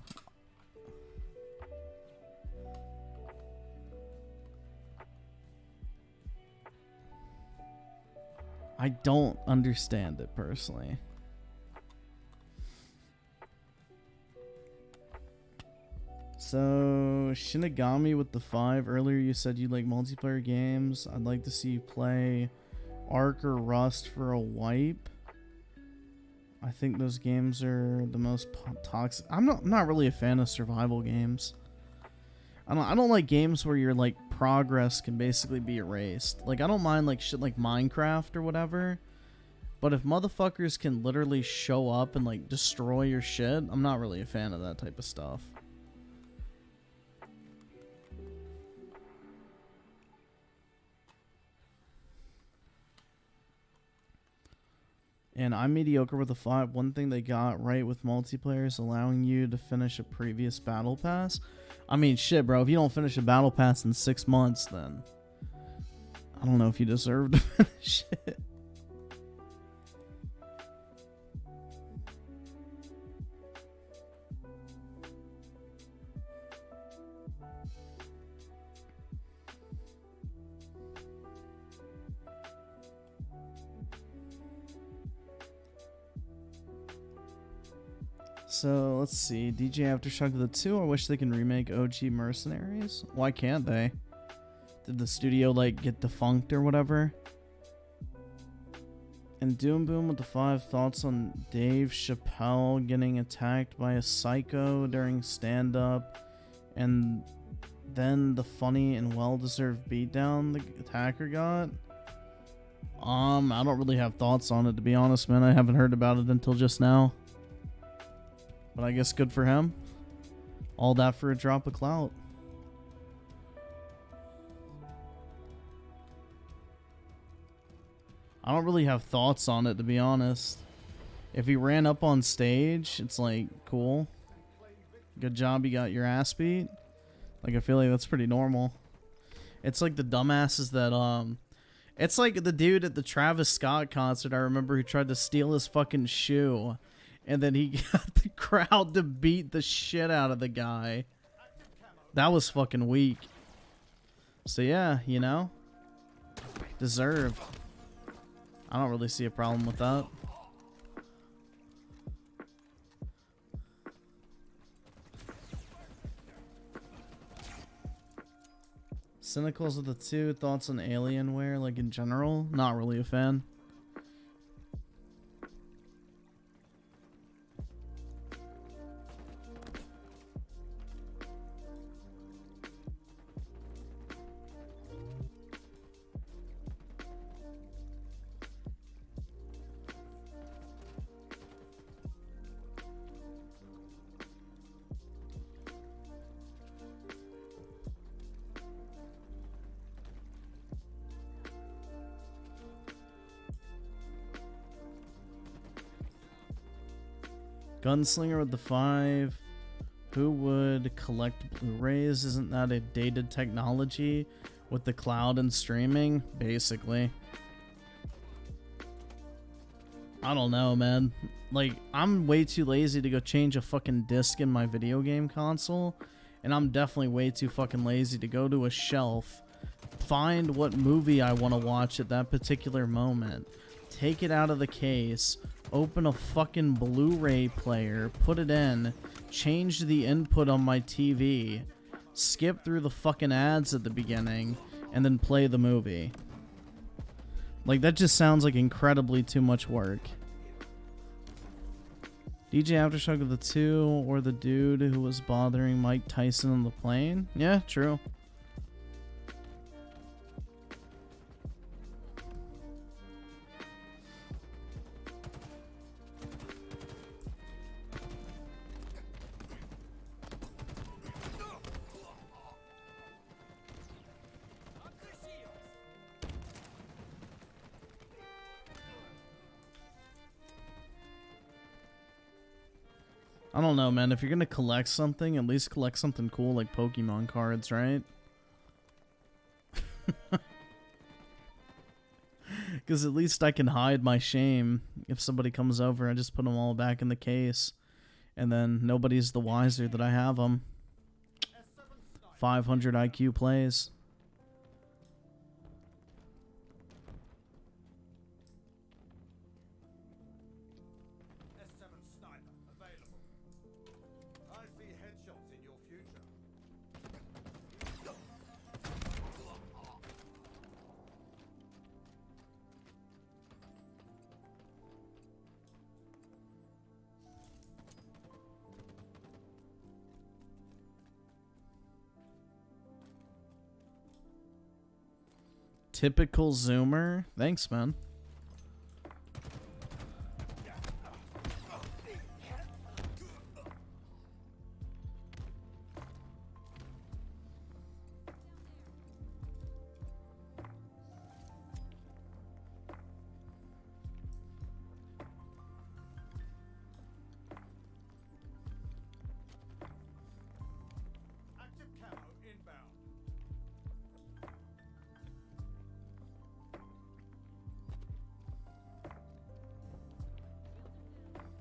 I don't understand it personally. So, Shinigami with the 5. Earlier you said you like multiplayer games. I'd like to see you play Ark or Rust for a wipe. I think those games are the most toxic. I'm not really a fan of survival games. I don't like games where your like progress can basically be erased. Like I don't mind like shit like Minecraft or whatever, but if motherfuckers can literally show up and like destroy your shit, I'm not really a fan of that type of stuff. And I'm mediocre with a 5. One thing they got right with multiplayer is allowing you to finish a previous battle pass. I mean, shit, bro. If you don't finish a battle pass in 6 months, then I don't know if you deserve to finish it. So, let's see. DJ Aftershock the 2. I wish they can remake OG Mercenaries. Why can't they? Did the studio, like, get defunct or whatever? And Doom Boom with the 5. Thoughts on Dave Chappelle getting attacked by a psycho during stand-up. And then the funny and well-deserved beatdown the attacker got? I don't really have thoughts on it, to be honest, man. I haven't heard about it until just now. But I guess good for him. All that for a drop of clout. I don't really have thoughts on it, to be honest. If he ran up on stage, it's like, cool. Good job, you got your ass beat. Like, I feel like that's pretty normal. It's like the dumbasses that, it's like the dude at the Travis Scott concert, I remember, who tried to steal his fucking shoe. And then he got the crowd to beat the shit out of the guy. That was fucking weak. So yeah, you know. Deserved. I don't really see a problem with that. Cynicals of the two. Thoughts on Alienware, like in general? Not really a fan. Gunslinger with the 5. Who would collect Blu-rays? Isn't that a dated technology with the cloud and streaming? Basically. I don't know, man. Like, I'm way too lazy to go change a fucking disc in my video game console. And I'm definitely way too fucking lazy to go to a shelf, find what movie I want to watch at that particular moment, take it out of the case, open a fucking Blu-ray player, put it in, change the input on my TV, skip through the fucking ads at the beginning, and then play the movie. Like, that just sounds like incredibly too much work. DJ Aftershock of the 2, or the dude who was bothering Mike Tyson on the plane? Yeah, true. I don't know, man. If you're gonna collect something, at least collect something cool like Pokemon cards, right? Because at least I can hide my shame. If somebody comes over, I just put them all back in the case. And then nobody's the wiser that I have them. 500 IQ plays. Typical Zoomer. Thanks, man.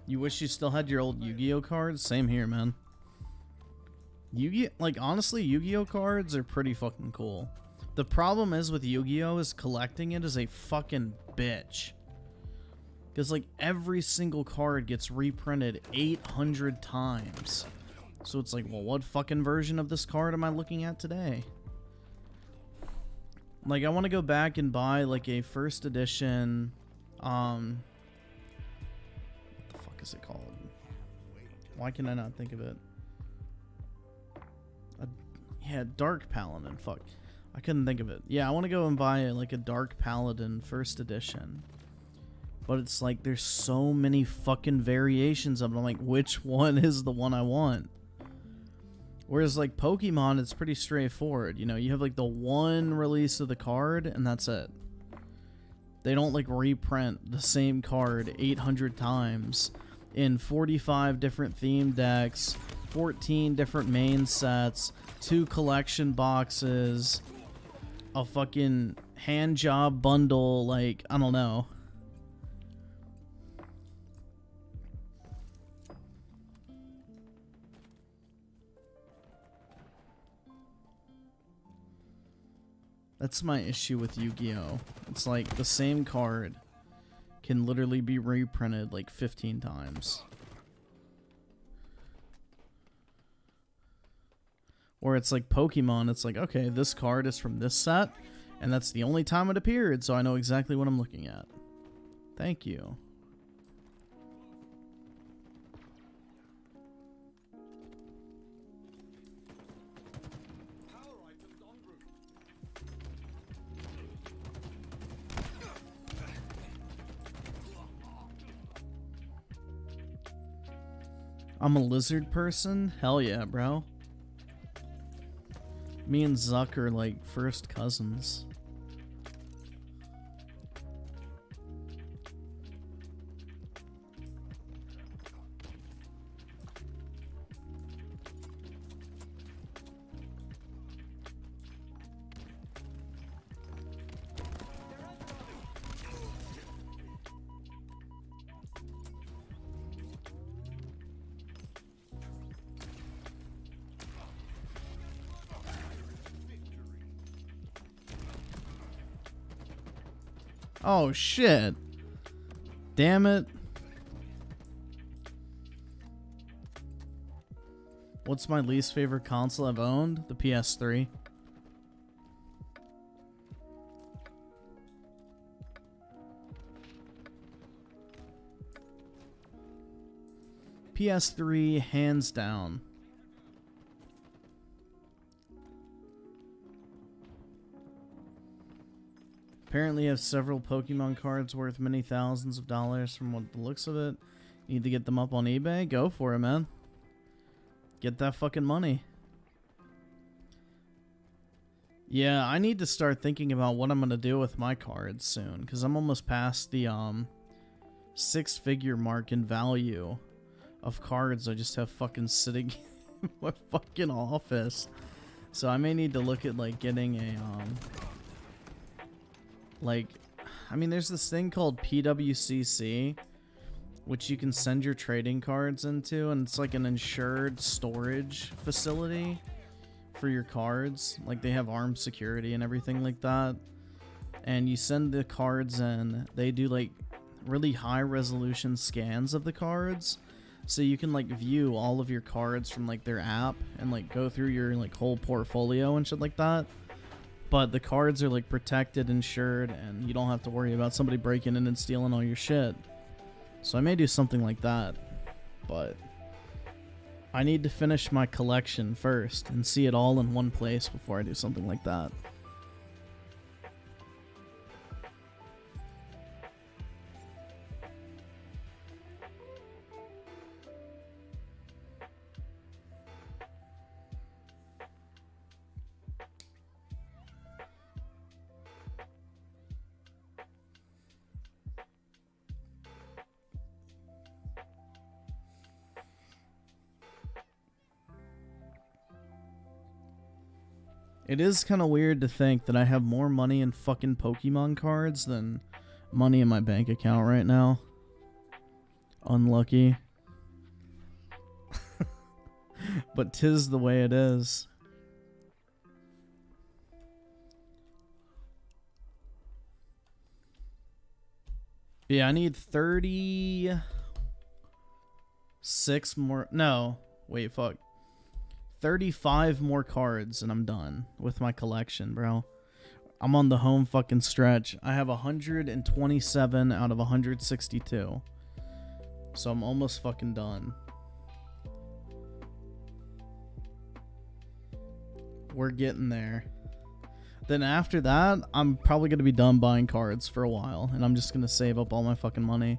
You wish you still had your old Yu-Gi-Oh cards? Same here, man. Yu-Gi-Oh, like, honestly, Yu-Gi-Oh cards are pretty fucking cool. The problem is with Yu-Gi-Oh is collecting it is a fucking bitch. Because, like, every single card gets reprinted 800 times. So it's like, well, what fucking version of this card am I looking at today? Like, I want to go back and buy, like, a first edition, is it called? Why can I not think of it? Yeah, Dark Paladin. Fuck. I couldn't think of it. Yeah, I want to go and buy like a Dark Paladin first edition. But it's like there's so many fucking variations of it. I'm like, which one is the one I want? Whereas like Pokemon, it's pretty straightforward. You know, you have like the one release of the card and that's it. They don't like reprint the same card 800 times in 45 different theme decks, 14 different main sets, 2 collection boxes, a fucking hand job bundle, like, I don't know. That's my issue with Yu-Gi-Oh! It's like the same card can literally be reprinted like 15 times. Or it's like Pokemon, it's like, okay, this card is from this set, and that's the only time it appeared, so I know exactly what I'm looking at. Thank you. I'm a lizard person? Hell yeah, bro. Me and Zuck are like first cousins. Oh shit. Damn it. What's my least favorite console I've owned? The PS3. PS3, hands down. Apparently you have several Pokemon cards worth many thousands of dollars from what the looks of it. You need to get them up on eBay? Go for it, man. Get that fucking money. Yeah, I need to start thinking about what I'm going to do with my cards soon, because I'm almost past the 6-figure mark in value of cards I just have fucking sitting in my fucking office. So I may need to look at like getting a like, I mean, there's this thing called PWCC, which you can send your trading cards into, and it's like an insured storage facility for your cards. Like, they have armed security and everything like that. And you send the cards in, they do like really high resolution scans of the cards. So you can like view all of your cards from like their app and like go through your like whole portfolio and shit like that. But the cards are like protected, insured, and you don't have to worry about somebody breaking in and stealing all your shit. So I may do something like that, but I need to finish my collection first and see it all in one place before I do something like that. It is kind of weird to think that I have more money in fucking Pokemon cards than money in my bank account right now. Unlucky. But 'tis the way it is. Yeah, I need 36 more. No, wait, fuck. 35 more cards and I'm done with my collection, bro. I'm on the home fucking stretch. I have 127 out of 162. So I'm almost fucking done. We're getting there. Then after that, I'm probably going to be done buying cards for a while. And I'm just going to save up all my fucking money.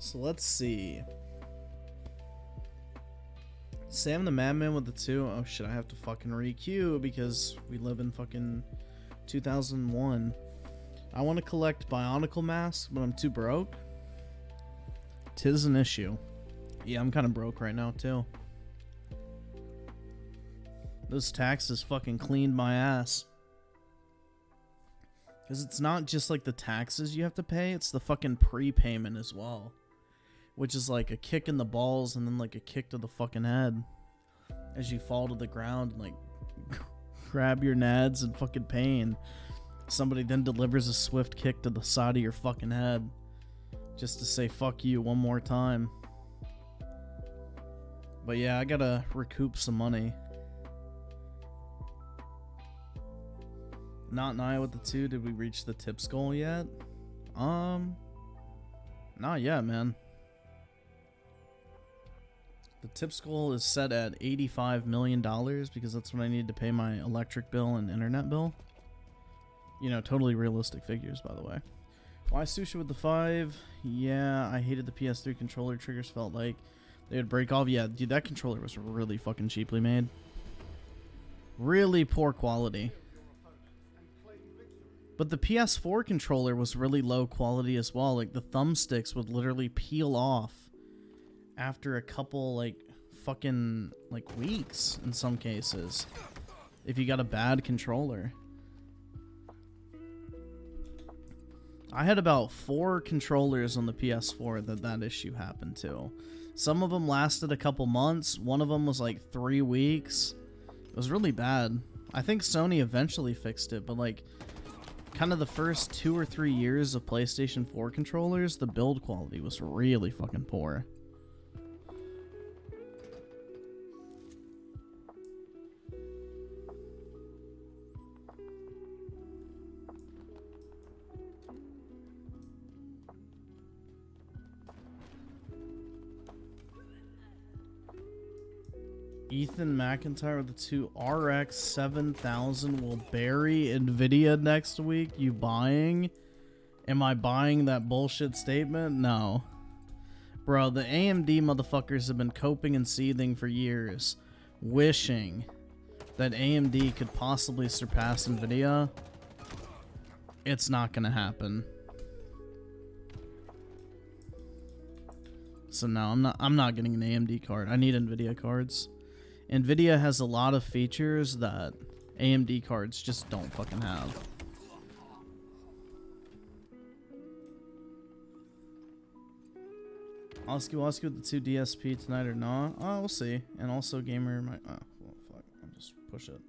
So let's see. Sam the Madman with the 2. Oh shit, I have to fucking re-queue because we live in fucking 2001. I want to collect Bionicle Mask, but I'm too broke. 'Tis an issue. Yeah, I'm kind of broke right now too. Those taxes fucking cleaned my ass. Because it's not just like the taxes you have to pay, it's the fucking prepayment as well. Which is like a kick in the balls and then like a kick to the fucking head. As you fall to the ground and like grab your nads in fucking pain. Somebody then delivers a swift kick to the side of your fucking head. Just to say fuck you one more time. But yeah, I gotta recoup some money. Not Naya with the 2. Did we reach the tips goal yet? Not yet, man. The tips goal is set at $85 million because that's what I need to pay my electric bill and internet bill. You know, totally realistic figures, by the way. Why Sushi with the 5? Yeah, I hated the PS3 controller. Triggers felt like they would break off. Yeah, dude, that controller was really fucking cheaply made. Really poor quality. But the PS4 controller was really low quality as well. Like, the thumbsticks would literally peel off after a couple, like, fucking, like, weeks in some cases. If you got a bad controller. I had about 4 controllers on the PS4 that issue happened to. Some of them lasted a couple months. One of them was like 3 weeks. It was really bad. I think Sony eventually fixed it, but like kind of the first 2 or 3 years of PlayStation 4 controllers, the build quality was really fucking poor. Ethan McIntyre with the 2. RX 7000 will bury Nvidia next week. You buying? Am I buying that bullshit statement? No. Bro, the AMD motherfuckers have been coping and seething for years, wishing that AMD could possibly surpass Nvidia. It's not gonna happen. So no, I'm not getting an AMD card. I need Nvidia cards. Nvidia has a lot of features that AMD cards just don't fucking have. Oski with the 2 DSP tonight or not? Oh, we'll see. And also gamer might. Oh, well, fuck. I'll just push it.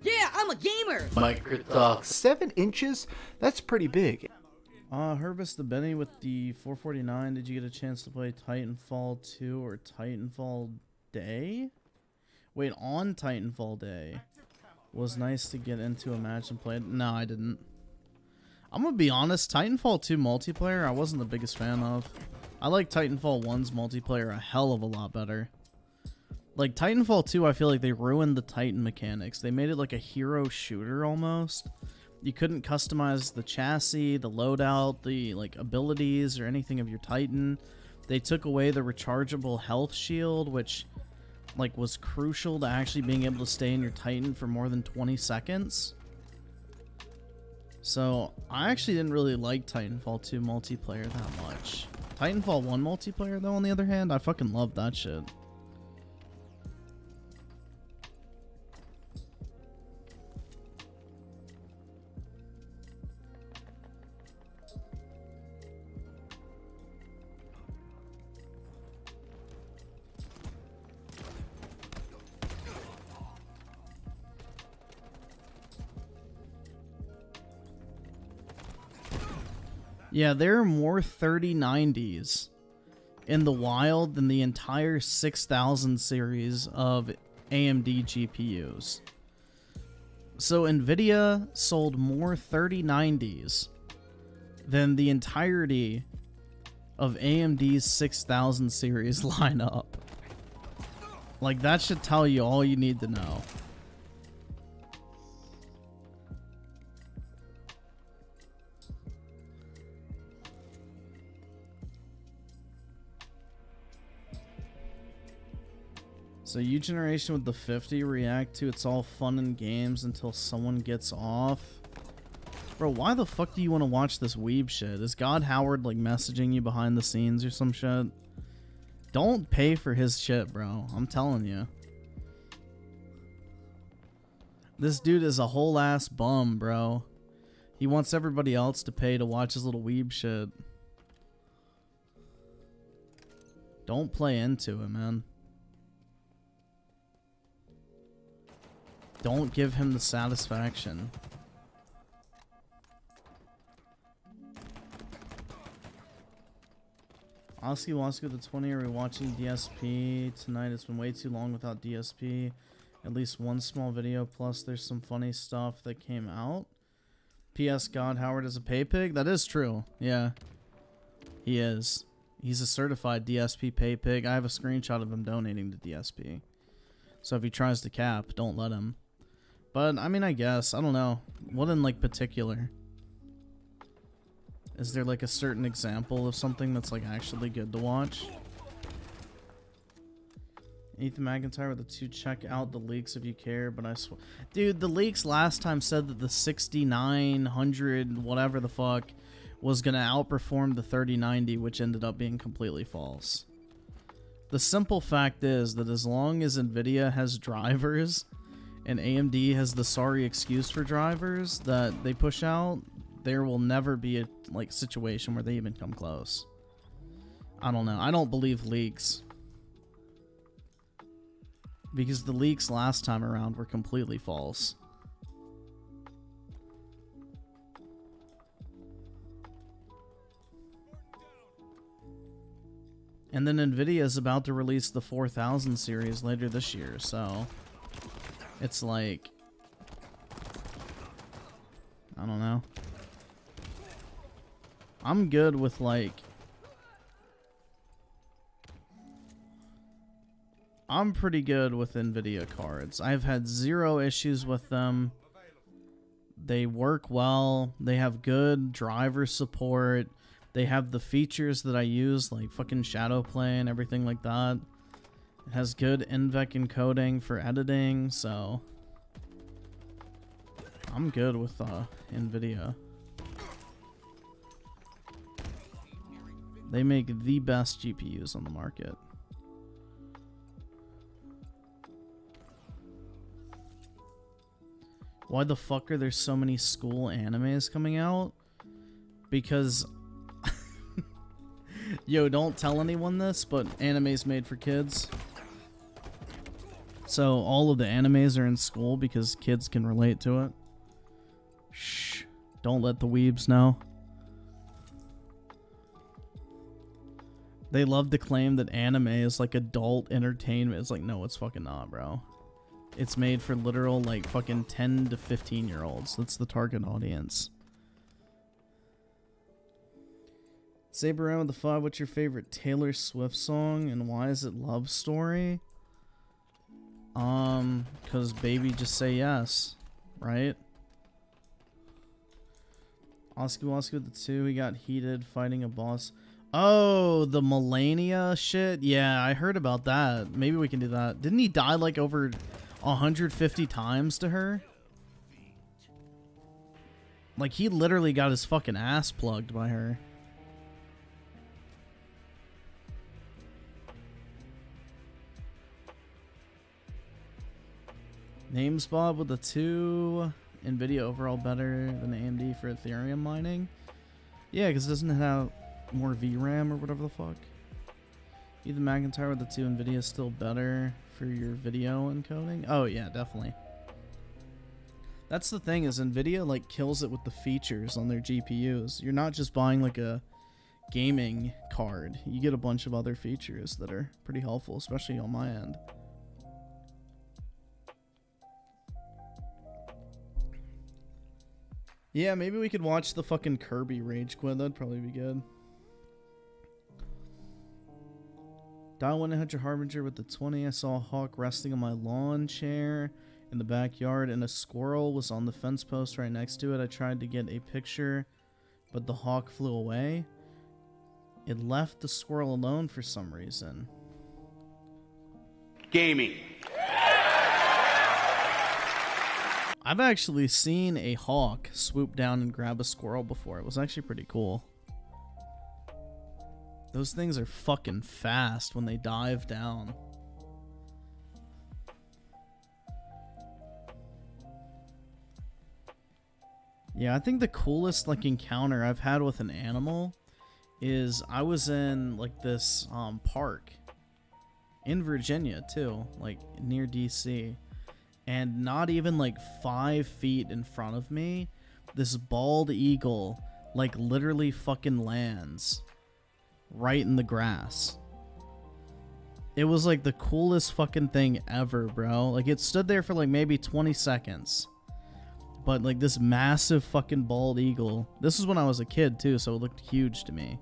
Yeah, I'm a gamer! Microtalk 7 inches? That's pretty big. Herbus the Benny with the 449. Did you get a chance to play Titanfall 2 or Titanfall Day? Wait, on Titanfall Day. Was nice to get into a match and play it. No, I didn't. I'm gonna be honest, Titanfall 2 multiplayer I wasn't the biggest fan of. I like Titanfall 1's multiplayer a hell of a lot better. Like, Titanfall 2, I feel like they ruined the Titan mechanics. They made it like a hero shooter almost. You couldn't customize the chassis, the loadout, the like abilities, or anything of your Titan. They took away the rechargeable health shield, which like was crucial to actually being able to stay in your Titan for more than 20 seconds. So, I actually didn't really like Titanfall 2 multiplayer that much. Titanfall 1 multiplayer, though, on the other hand, I fucking love that shit. Yeah, there are more 3090s in the wild than the entire 6000 series of AMD GPUs. So Nvidia sold more 3090s than the entirety of AMD's 6000 series lineup. Like, that should tell you all you need to know. So you generation with the 50 react to it's all fun and games until someone gets off. Bro, why the fuck do you want to watch this weeb shit? Is God Howard like messaging you behind the scenes or some shit? Don't pay for his shit, bro. I'm telling you. This dude is a whole ass bum, bro. He wants everybody else to pay to watch his little weeb shit. Don't play into it, man. Don't give him the satisfaction. Oski Waski with the 20, are we watching DSP tonight? It's been way too long without DSP. At least one small video, plus there's some funny stuff that came out. P.S. God Howard is a pay pig? That is true. Yeah. He is. He's a certified DSP pay pig. I have a screenshot of him donating to DSP. So if he tries to cap, don't let him. But, I mean, I guess. I don't know. What in, like, particular? Is there, like, a certain example of something that's, like, actually good to watch? Ethan McIntyre with the 2, check out the leaks if you care, but I swear. Dude, the leaks last time said that the 6900, whatever the fuck, was going to outperform the 3090, which ended up being completely false. The simple fact is that as long as NVIDIA has drivers and AMD has the sorry excuse for drivers that they push out, there will never be a like situation where they even come close. I don't know. I don't believe leaks. Because the leaks last time around were completely false. And then NVIDIA is about to release the 4000 series later this year, so it's like, I don't know. I'm good with like, I'm pretty good with NVIDIA cards. I've had zero issues with them. They work well. They have good driver support. They have the features that I use, like fucking shadow play and everything like that. It has good NVENC encoding for editing, so I'm good with NVIDIA. They make the best GPUs on the market. Why the fuck are there so many school animes coming out? Because yo, don't tell anyone this, but anime's made for kids. So all of the animes are in school because kids can relate to it. Shh. Don't let the weebs know. They love to claim that anime is like adult entertainment. It's like, no, it's fucking not, bro. It's made for literal like fucking 10 to 15 year olds. That's the target audience. Saber around with the 5, what's your favorite Taylor Swift song and why is it Love Story? Cause baby just say yes, right? Oski Woski with the 2, he got heated fighting a boss. Oh, the Melania shit? Yeah, I heard about that. Maybe we can do that. Didn't he die like over 150 times to her? Like he literally got his fucking ass plugged by her. Names Bob with the 2. NVIDIA overall better than AMD for Ethereum mining. Yeah, because it doesn't have more VRAM or whatever the fuck. Ethan McIntyre with the 2. NVIDIA is still better for your video encoding. Oh yeah, definitely. That's the thing is NVIDIA like kills it with the features on their GPUs. You're not just buying like a gaming card. You get a bunch of other features that are pretty helpful, especially on my end. Yeah, maybe we could watch the fucking Kirby Rage Quit. That'd probably be good. Dial 100 Harbinger with the 20. I saw a hawk resting on my lawn chair in the backyard and a squirrel was on the fence post right next to it. I tried to get a picture, but the hawk flew away. It left the squirrel alone for some reason. Gayming. I've actually seen a hawk swoop down and grab a squirrel before. It was actually pretty cool. Those things are fucking fast when they dive down. Yeah, I think the coolest like encounter I've had with an animal is I was in like this park in Virginia too, like near DC, and not even like 5 feet in front of me, this bald eagle like literally fucking lands right in the grass. It was like the coolest fucking thing ever, bro. Like it stood there for like maybe 20 seconds. But like this massive fucking bald eagle, this is when I was a kid too, so it looked huge to me.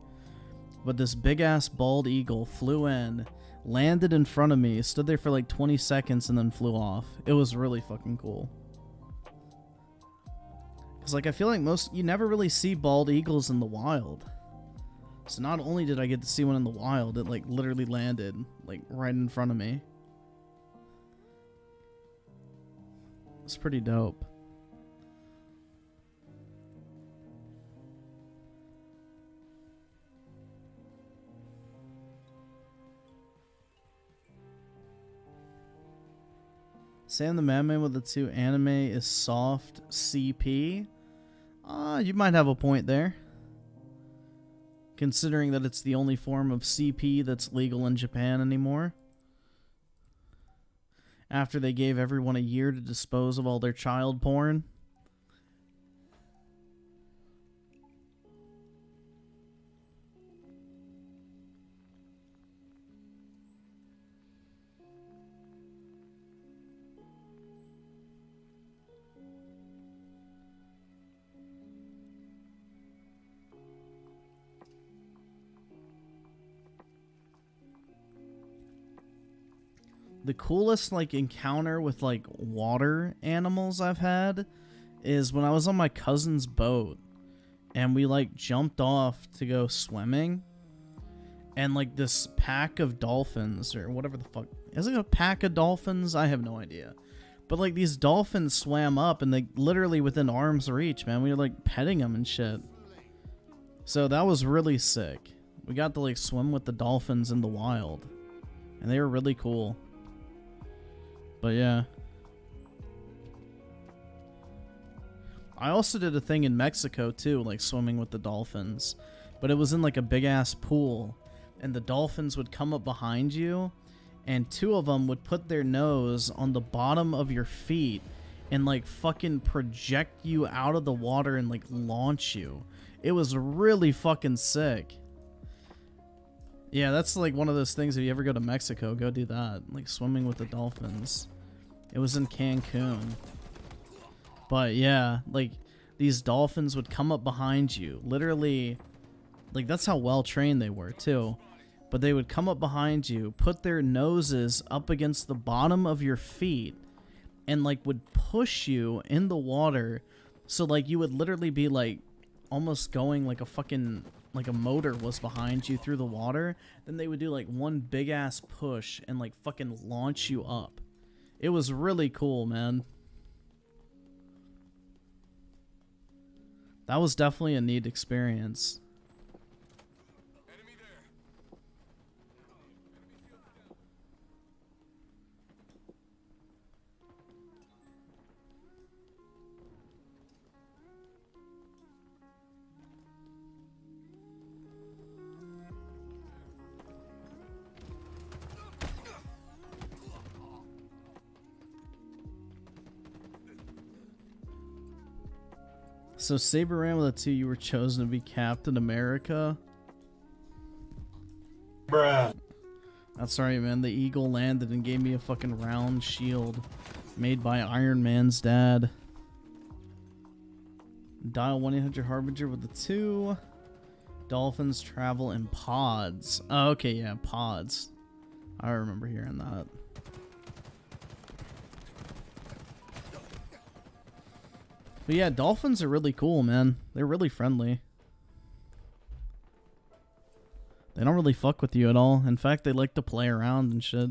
But this big ass bald eagle flew in, landed in front of me, stood there for like 20 seconds and then flew off. It was really fucking cool. Cause like I feel like you never really see bald eagles in the wild. So not only did I get to see one in the wild, it like literally landed like right in front of me. It's pretty dope. Sam the Madman with the 2 anime is soft CP. You might have a point there. Considering that it's the only form of CP that's legal in Japan anymore. After they gave everyone a year to dispose of all their child porn. The coolest like encounter with like water animals I've had is when I was on my cousin's boat and we like jumped off to go swimming, and like this pack of dolphins or whatever the fuck, is it a pack of dolphins? I have no idea. But like these dolphins swam up and they literally within arm's reach, man. We were like petting them and shit. So that was really sick. We got to like swim with the dolphins in the wild and they were really cool. But yeah. I also did a thing in Mexico too, like swimming with the dolphins. But it was in like a big ass pool. And the dolphins would come up behind you. And 2 of them would put their nose on the bottom of your feet. And like fucking project you out of the water and like launch you. It was really fucking sick. Yeah, that's like one of those things, if you ever go to Mexico, go do that. Like swimming with the dolphins. It was in Cancun. But yeah, like these dolphins would come up behind you. Literally, like that's how well trained they were too. But they would come up behind you, put their noses up against the bottom of your feet, and like would push you in the water. So like you would literally be like almost going like a fucking, like a motor was behind you through the water. Then they would do like one big ass push and like fucking launch you up. It was really cool, man. That was definitely a neat experience. So Saber ran with a 2, you were chosen to be Captain America. Bruh. That's right, man. The eagle landed and gave me a fucking round shield made by Iron Man's dad. Dial 1-800-HARBINGER with the 2. Dolphins travel in pods. Oh, okay, yeah, pods. I remember hearing that. But yeah, dolphins are really cool, man. They're really friendly. They don't really fuck with you at all. In fact, they like to play around and shit.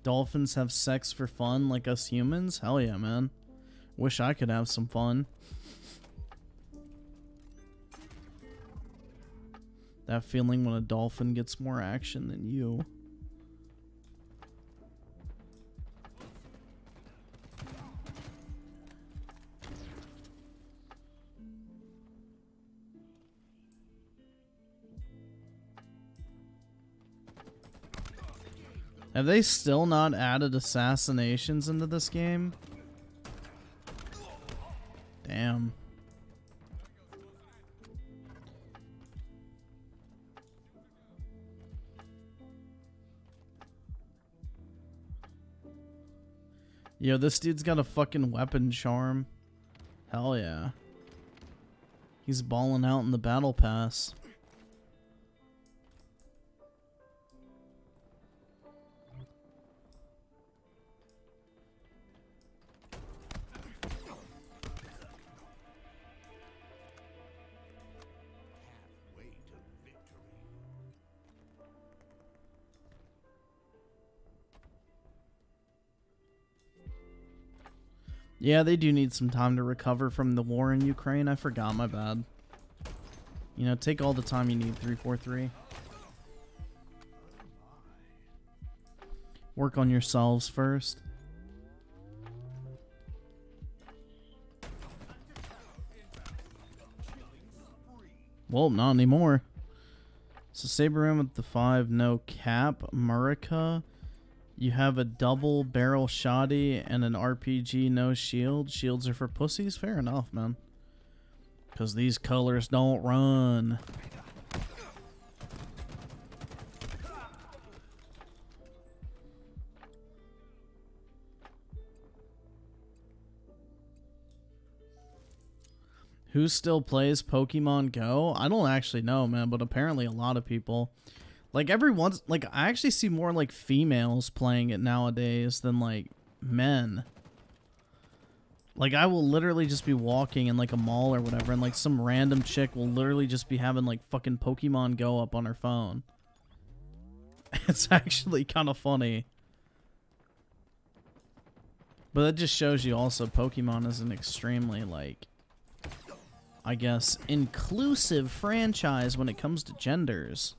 Dolphins have sex for fun like us humans? Hell yeah, man. Wish I could have some fun. That feeling when a dolphin gets more action than you. Have they still not added assassinations into this game? Damn. Yo, this dude's got a fucking weapon charm. Hell yeah. He's balling out in the battle pass. Yeah, they do need some time to recover from the war in Ukraine. I forgot, my bad. You know, take all the time you need, 343. Work on yourselves first. Well, not anymore. So Saber in with the 5, no cap. Murica. You have a double barrel shotty and an RPG, no shield. Shields are for pussies? Fair enough, man. Because these colors don't run. Who still plays Pokemon Go? I don't actually know, man, but apparently a lot of people. Like everyone's like I actually see more like females playing it nowadays than like men. Like I will literally just be walking in like a mall or whatever and like some random chick will literally just be having like fucking Pokemon Go up on her phone. It's actually kind of funny. But that just shows you also Pokemon is an extremely like, I guess, inclusive franchise when it comes to genders.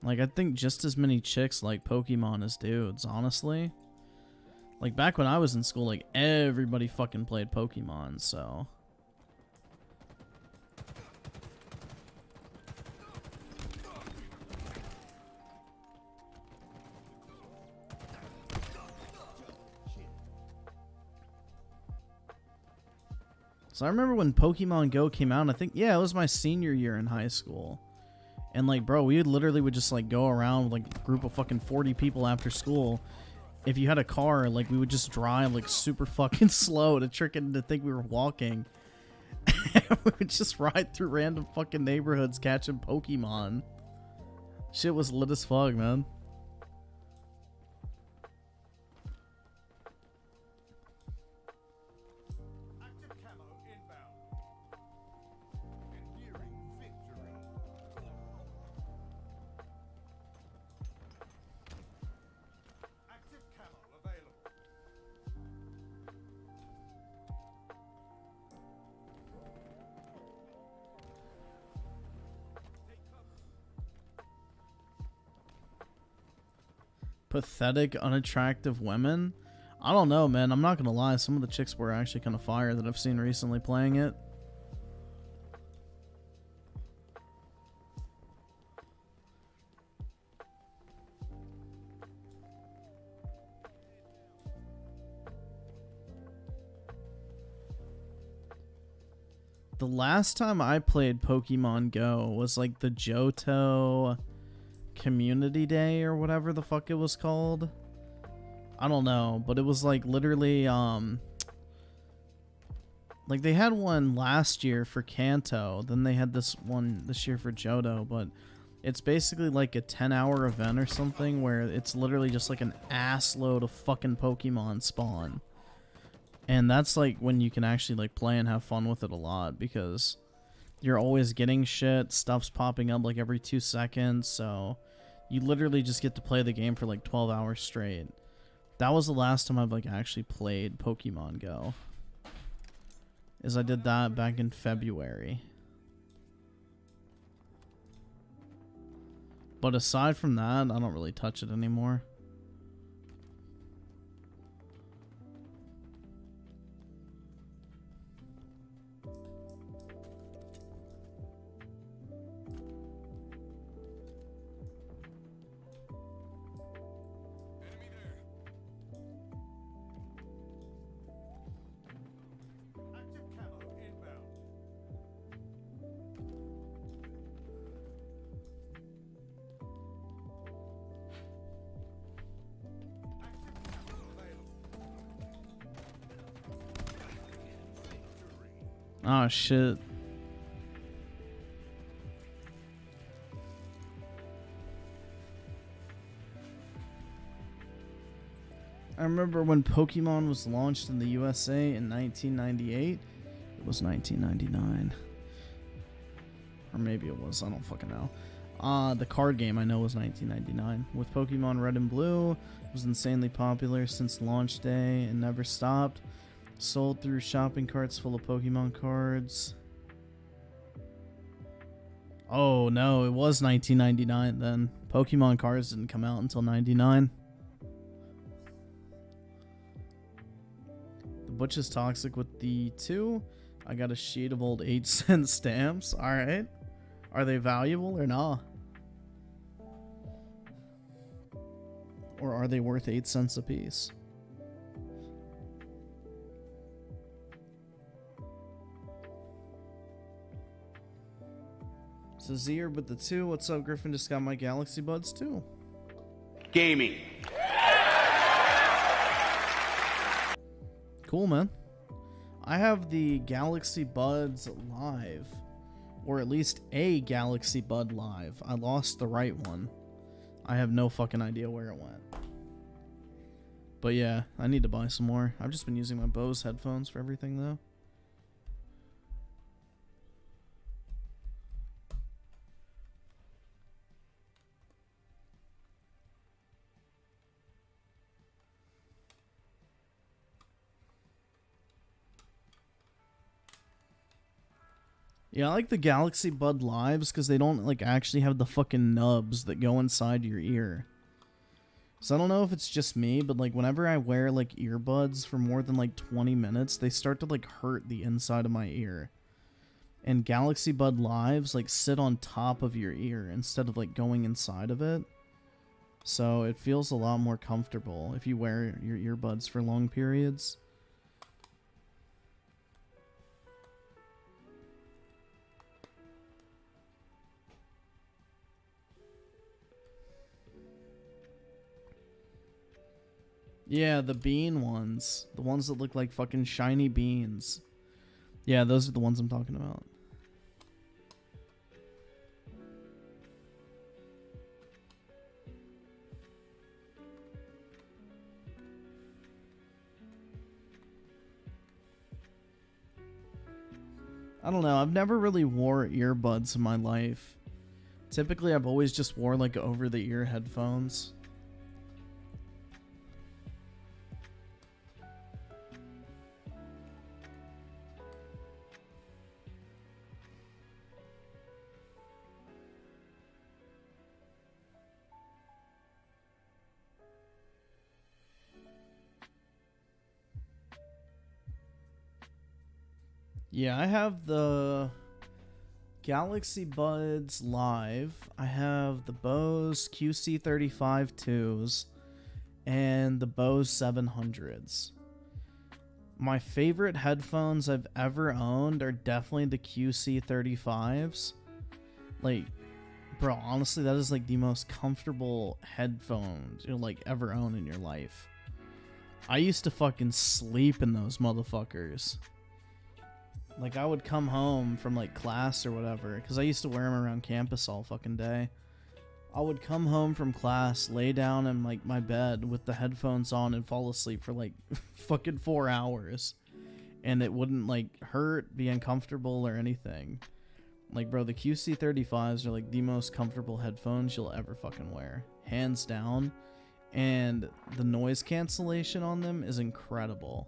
Like, I think just as many chicks like Pokemon as dudes, honestly. Like, back when I was in school, like, everybody fucking played Pokemon, so... So I remember when Pokemon Go came out, and I think, yeah, it was my senior year in high school. And like, bro, we literally would just like go around with like a group of fucking 40 people after school. If you had a car, like we would just drive like super fucking slow to trick it to think we were walking. We would just ride through random fucking neighborhoods catching Pokemon. Shit was lit as fuck, man. Pathetic, unattractive women? I don't know, man. I'm not gonna lie. Some of the chicks were actually kind of fire that I've seen recently playing it. The last time I played Pokemon Go was like the Johto Community Day or whatever the fuck it was called. I don't know, but it was like literally like they had one last year for Kanto, then they had this one this year for Johto, but it's basically like a 10-hour event or something where it's literally just like an ass load of fucking Pokemon spawn. And that's like when you can actually like play and have fun with it a lot, because you're always getting shit, stuff's popping up like every 2 seconds, so You literally just get to play the game for like 12 hours straight. That was the last time I've like actually played Pokemon Go. I did that back in February. But aside from that, I don't really touch it anymore. Oh shit. I remember when Pokemon was launched in the USA in 1998. It was 1999. Or maybe it was, I don't fucking know. The card game I know was 1999. With Pokemon Red and Blue, it was insanely popular since launch day and never stopped. Sold through shopping carts full of Pokemon cards. Oh no, it was 1999 then. Pokemon cards didn't come out until 99. The Butch is toxic with the 2. I got a sheet of old 8-cent stamps. Alright. Are they valuable or not? Or are they worth 8 cents a piece? So Zier with the 2. What's up, Griffin? Just got my Galaxy Buds too. Gaming. Cool, man. I have the Galaxy Buds Live. Or at least a Galaxy Bud Live. I lost the right one. I have no fucking idea where it went. But yeah, I need to buy some more. I've just been using my Bose headphones for everything though. Yeah, I like the Galaxy Bud Lives because they don't like actually have the fucking nubs that go inside your ear. So I don't know if it's just me, but like whenever I wear like earbuds for more than like 20 minutes, they start to like hurt the inside of my ear. And Galaxy Bud Lives like sit on top of your ear instead of like going inside of it. So it feels a lot more comfortable if you wear your earbuds for long periods. Yeah, the bean ones. The ones that look like fucking shiny beans. Yeah, those are the ones I'm talking about. I don't know. I've never really wore earbuds in my life. Typically, I've always just wore like over-the-ear headphones. Yeah, I have the Galaxy Buds Live. I have the Bose QC35 2s and the Bose 700s. My favorite headphones I've ever owned are definitely the QC35s. Like, bro, honestly, that is like the most comfortable headphones you'll like ever own in your life. I used to fucking sleep in those motherfuckers. Like, I would come home from, like, class or whatever, because I used to wear them around campus all fucking day. I would come home from class, lay down in, like, my bed with the headphones on and fall asleep for, like, fucking 4 hours. And it wouldn't, like, hurt, be uncomfortable, or anything. Like, bro, the QC35s are like the most comfortable headphones you'll ever fucking wear. Hands down. And the noise cancellation on them is incredible.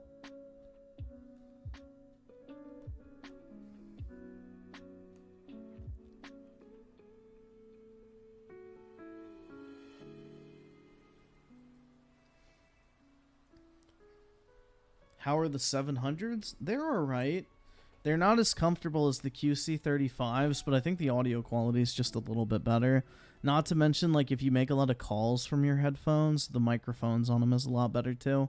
How are the 700s? They're alright. They're not as comfortable as the QC35s, but I think the audio quality is just a little bit better. Not to mention, like, if you make a lot of calls from your headphones, the microphones on them is a lot better too.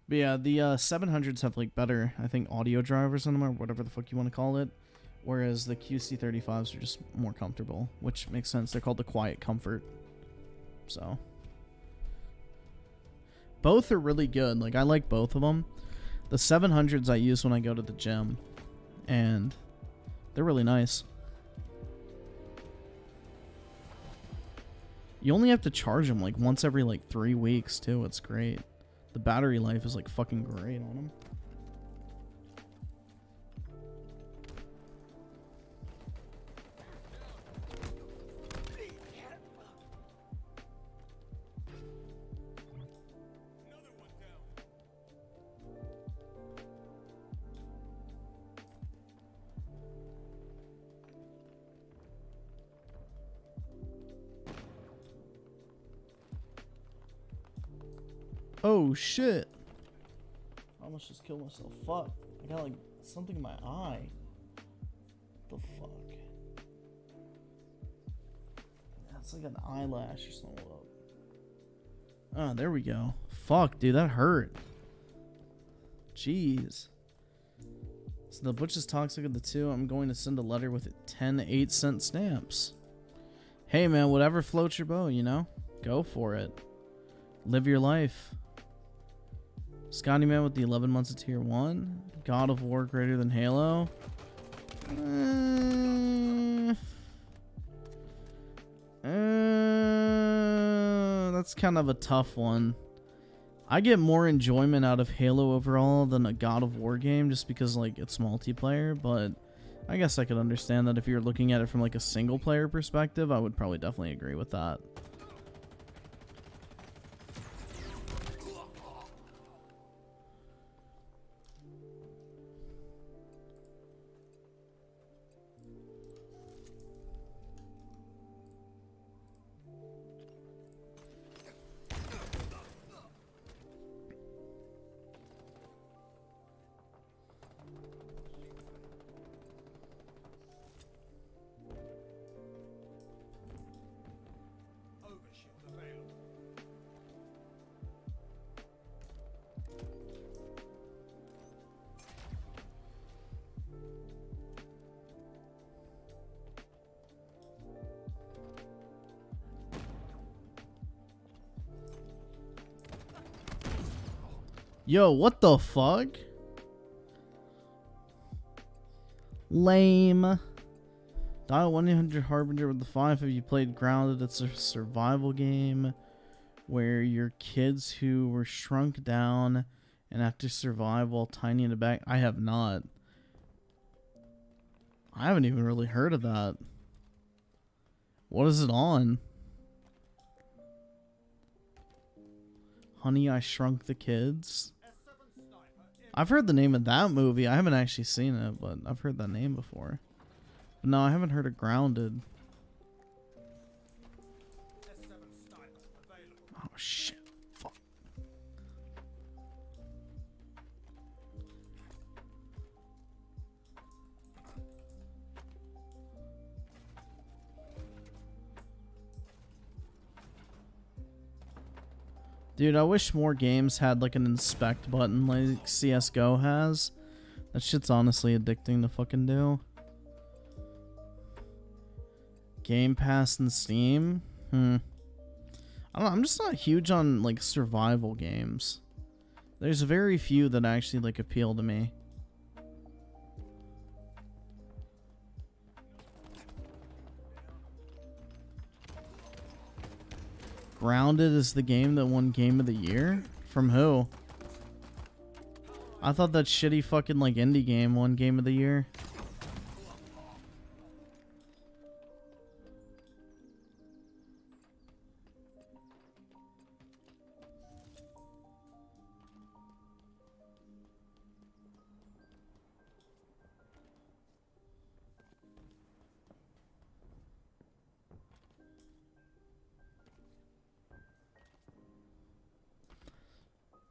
But yeah, the 700s have, like, better, I think, audio drivers on them, or whatever the fuck you want to call it. Whereas the QC35s are just more comfortable, which makes sense. They're called the Quiet Comfort. So both are really good. Like, I like both of them. The 700s I use when I go to the gym, and they're really nice. You only have to charge them like once every like 3 weeks too. It's great. The battery life is like fucking great on them. Oh shit. I almost just killed myself. Fuck. I got like something in my eye. What the fuck? That's like an eyelash or something. Oh, there we go. Fuck, dude, that hurt. Jeez. So the butch is toxic of the two. I'm going to send a letter with 10 8-cent stamps. Hey man, whatever floats your boat, you know? Go for it. Live your life. Scotty Man with the 11 months of tier 1. God of War greater than Halo. That's kind of a tough one. I get more enjoyment out of Halo overall than a God of War game just because like it's multiplayer, but I guess I could understand that if you're looking at it from like a single player perspective, I would probably definitely agree with that. Yo, what the fuck? Lame. Dial 1-800 Harbinger with the 5. Have you played Grounded? It's a survival game where your kids who were shrunk down and have to survive while tiny in the back. I have not. I haven't even really heard of that. What is it on? Honey, I Shrunk the Kids. I've heard the name of that movie. I haven't actually seen it, but I've heard that name before. But no, I haven't heard of Grounded. Oh shit. Fuck. Dude, I wish more games had like an inspect button like CSGO has. That shit's honestly addicting to fucking do. Game Pass and Steam? I don't know, I'm just not huge on like survival games. There's very few that actually like appeal to me. Grounded is the game that won Game of the Year? From who? I thought that shitty fucking like indie game won Game of the Year.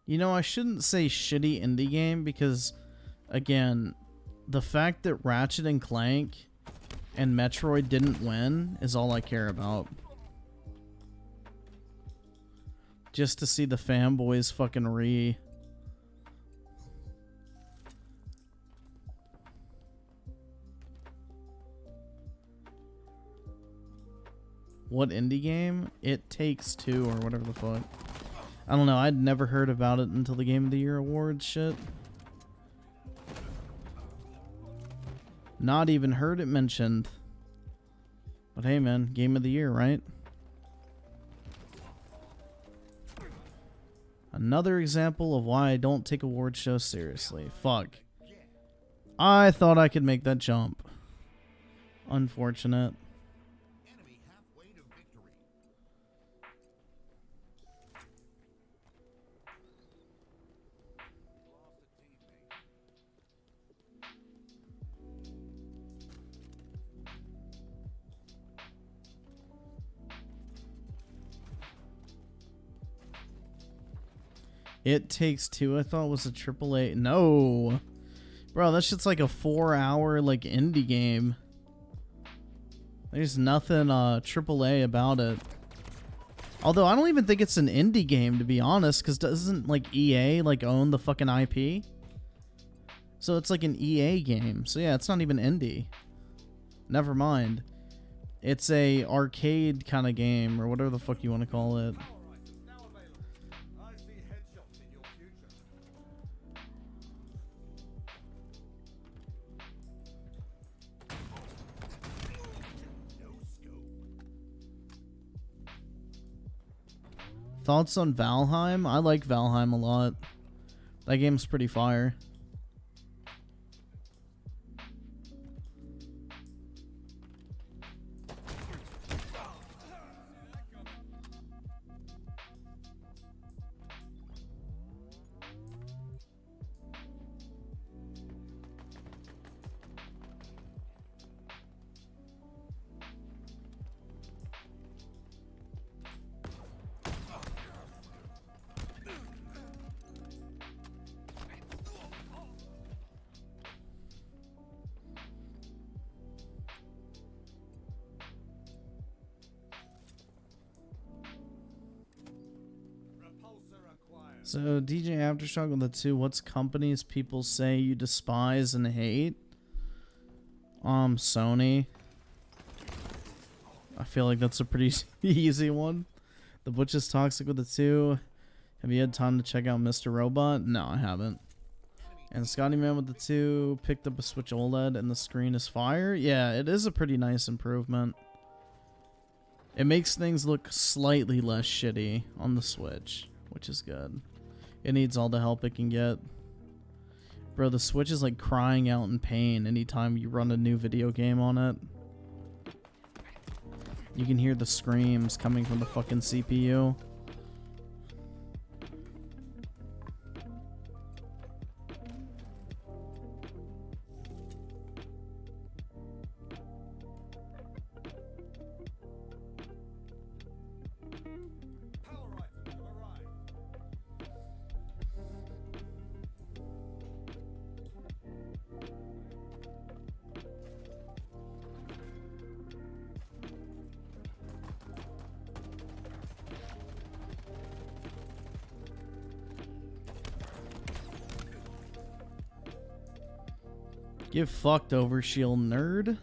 You know, I shouldn't say shitty indie game because, again, the fact that Ratchet and Clank and Metroid didn't win is all I care about. Just to see the fanboys fucking What indie game? It Takes Two or whatever the fuck. I don't know, I'd never heard about it until the Game of the Year awards shit. Not even heard it mentioned. But hey man, Game of the Year, right? Another example of why I don't take award shows seriously. Fuck. I thought I could make that jump. Unfortunate. It Takes Two, I thought was a AAA. No. Bro, that shit's like a 4-hour like indie game. There's nothing AAA about it. Although I don't even think it's an indie game, to be honest, because doesn't like EA like own the fucking IP? So it's like an EA game. So yeah, it's not even indie. Never mind. It's a arcade kind of game, or whatever the fuck you want to call it. Thoughts on Valheim? I like Valheim a lot. That game's pretty fire. So, DJ Aftershock with the 2, what's companies people say you despise and hate? Sony. I feel like that's a pretty easy one. The Butch is Toxic with the 2. Have you had time to check out Mr. Robot? No, I haven't. And Scotty Man with the 2 picked up a Switch OLED and the screen is fire. Yeah, it is a pretty nice improvement. It makes things look slightly less shitty on the Switch, which is good. It needs all the help it can get. Bro, the Switch is like crying out in pain anytime you run a new video game on it. You can hear the screams coming from the fucking CPU. Get fucked, Overshield nerd.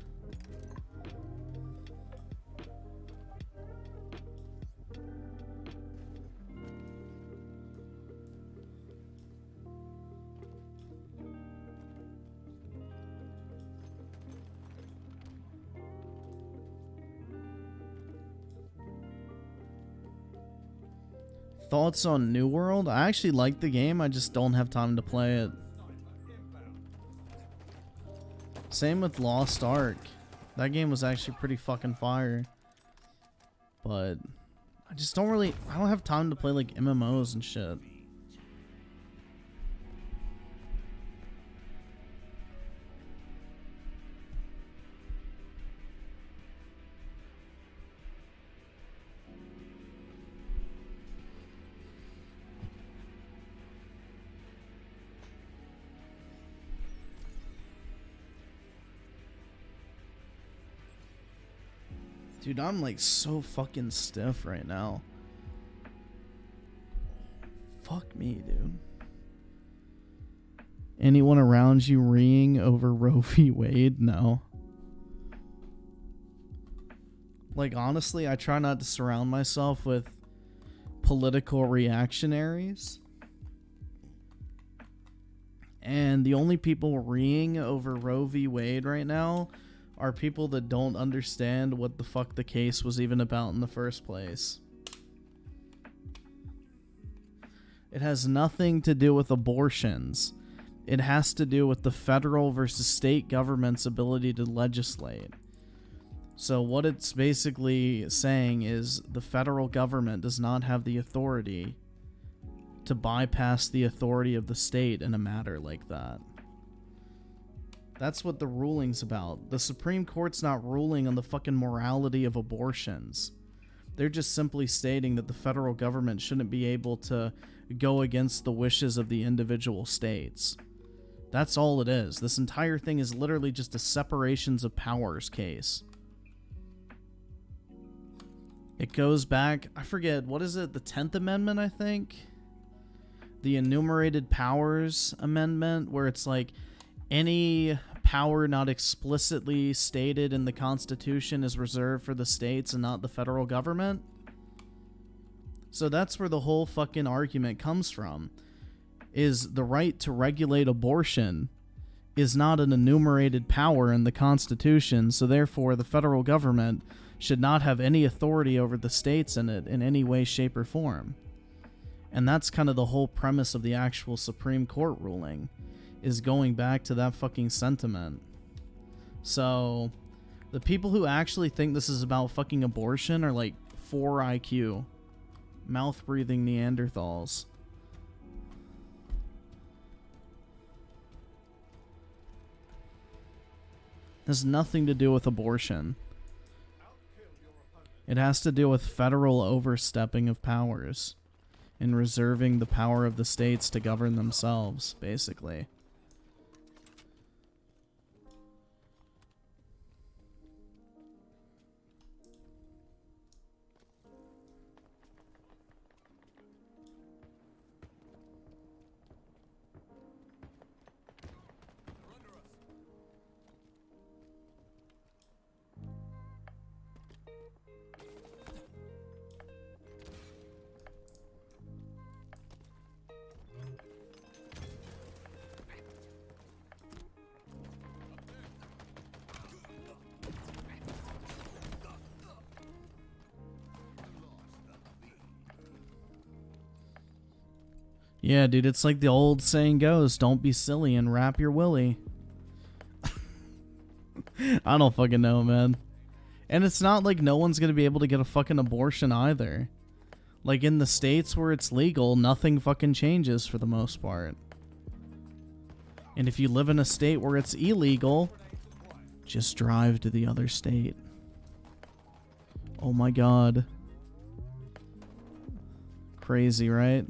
Thoughts on New World? I actually like the game, I just don't have time to play it. Same with Lost Ark. That game was actually pretty fucking fire. But I just don't really, I don't have time to play like MMOs and shit. Dude, I'm like so fucking stiff right now. Fuck me, dude. Anyone around you reeing over Roe v. Wade? No. Like, honestly, I try not to surround myself with political reactionaries. And the only people reeing over Roe v. Wade right now are people that don't understand what the fuck the case was even about in the first place. It has nothing to do with abortions. It has to do with the federal versus state government's ability to legislate. So what it's basically saying is the federal government does not have the authority to bypass the authority of the state in a matter like that. That's what the ruling's about. The Supreme Court's not ruling on the fucking morality of abortions. They're just simply stating that the federal government shouldn't be able to go against the wishes of the individual states. That's all it is. This entire thing is literally just a separations of powers case. It goes back, I forget, what is it? The 10th Amendment, I think? The Enumerated Powers Amendment, where it's like, any power not explicitly stated in the Constitution is reserved for the states and not the federal government. So that's where the whole fucking argument comes from, is the right to regulate abortion is not an enumerated power in the Constitution, so therefore the federal government should not have any authority over the states in it in any way, shape, or form. And that's kind of the whole premise of the actual Supreme Court ruling, is going back to that fucking sentiment. So the people who actually think this is about fucking abortion are like 4 IQ, mouth breathing Neanderthals. It has nothing to do with abortion. It has to do with federal overstepping of powers and reserving the power of the states to govern themselves, basically. Yeah, dude, it's like the old saying goes, don't be silly and wrap your willy. I don't fucking know, man. And it's not like no one's gonna be able to get a fucking abortion either. Like in the states where it's legal, nothing fucking changes for the most part. And if you live in a state where it's illegal, just drive to the other state. Oh my god. Crazy, right?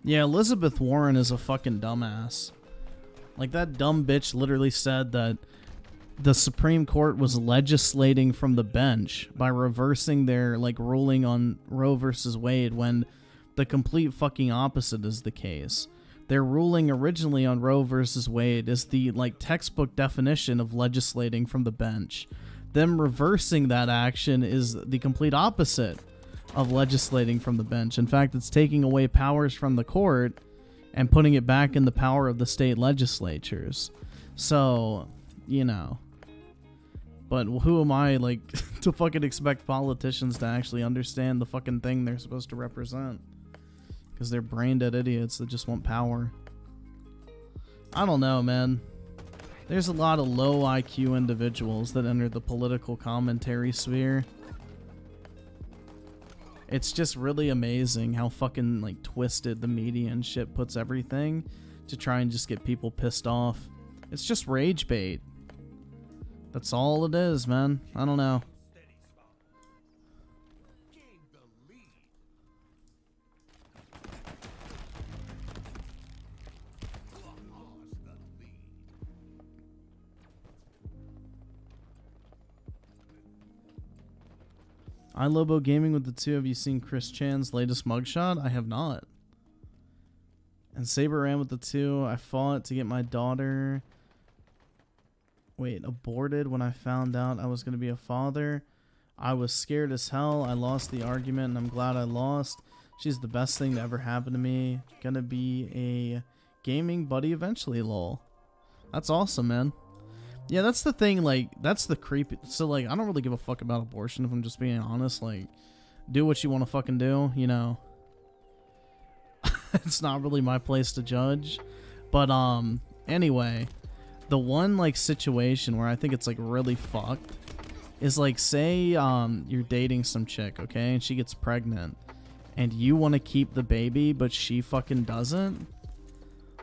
Yeah, Elizabeth Warren is a fucking dumbass. Like, that dumb bitch literally said that the Supreme Court was legislating from the bench by reversing their, like, ruling on Roe versus Wade, when the complete fucking opposite is the case. Their ruling originally on Roe versus Wade is the, like, textbook definition of legislating from the bench. Them reversing that action is the complete opposite of legislating from the bench. In fact, it's taking away powers from the court and putting it back in the power of the state legislatures. So, you know. But who am I, like, to fucking expect politicians to actually understand the fucking thing they're supposed to represent? Because they're brain-dead idiots that just want power. I don't know, man. There's a lot of low IQ individuals that enter the political commentary sphere. It's just really amazing how fucking, like, twisted the media and shit puts everything to try and just get people pissed off. It's just rage bait. That's all it is, man. I don't know. iLobo Gaming with the 2. Have you seen Chris Chan's latest mugshot? I have not. And Saber Ram with the 2. I fought to get my daughter... aborted when I found out I was going to be a father. I was scared as hell. I lost the argument and I'm glad I lost. She's the best thing to ever happen to me. Gonna be a gaming buddy eventually, lol. That's awesome, man. Yeah, that's the thing, like, that's the creepy. So, like, I don't really give a fuck about abortion if I'm just being honest. Like, do what you want to fucking do, you know. It's not really my place to judge. But, anyway... The one, like, situation where I think it's, like, really fucked is, like, say, you're dating some chick, okay, and she gets pregnant, and you want to keep the baby, but she fucking doesn't?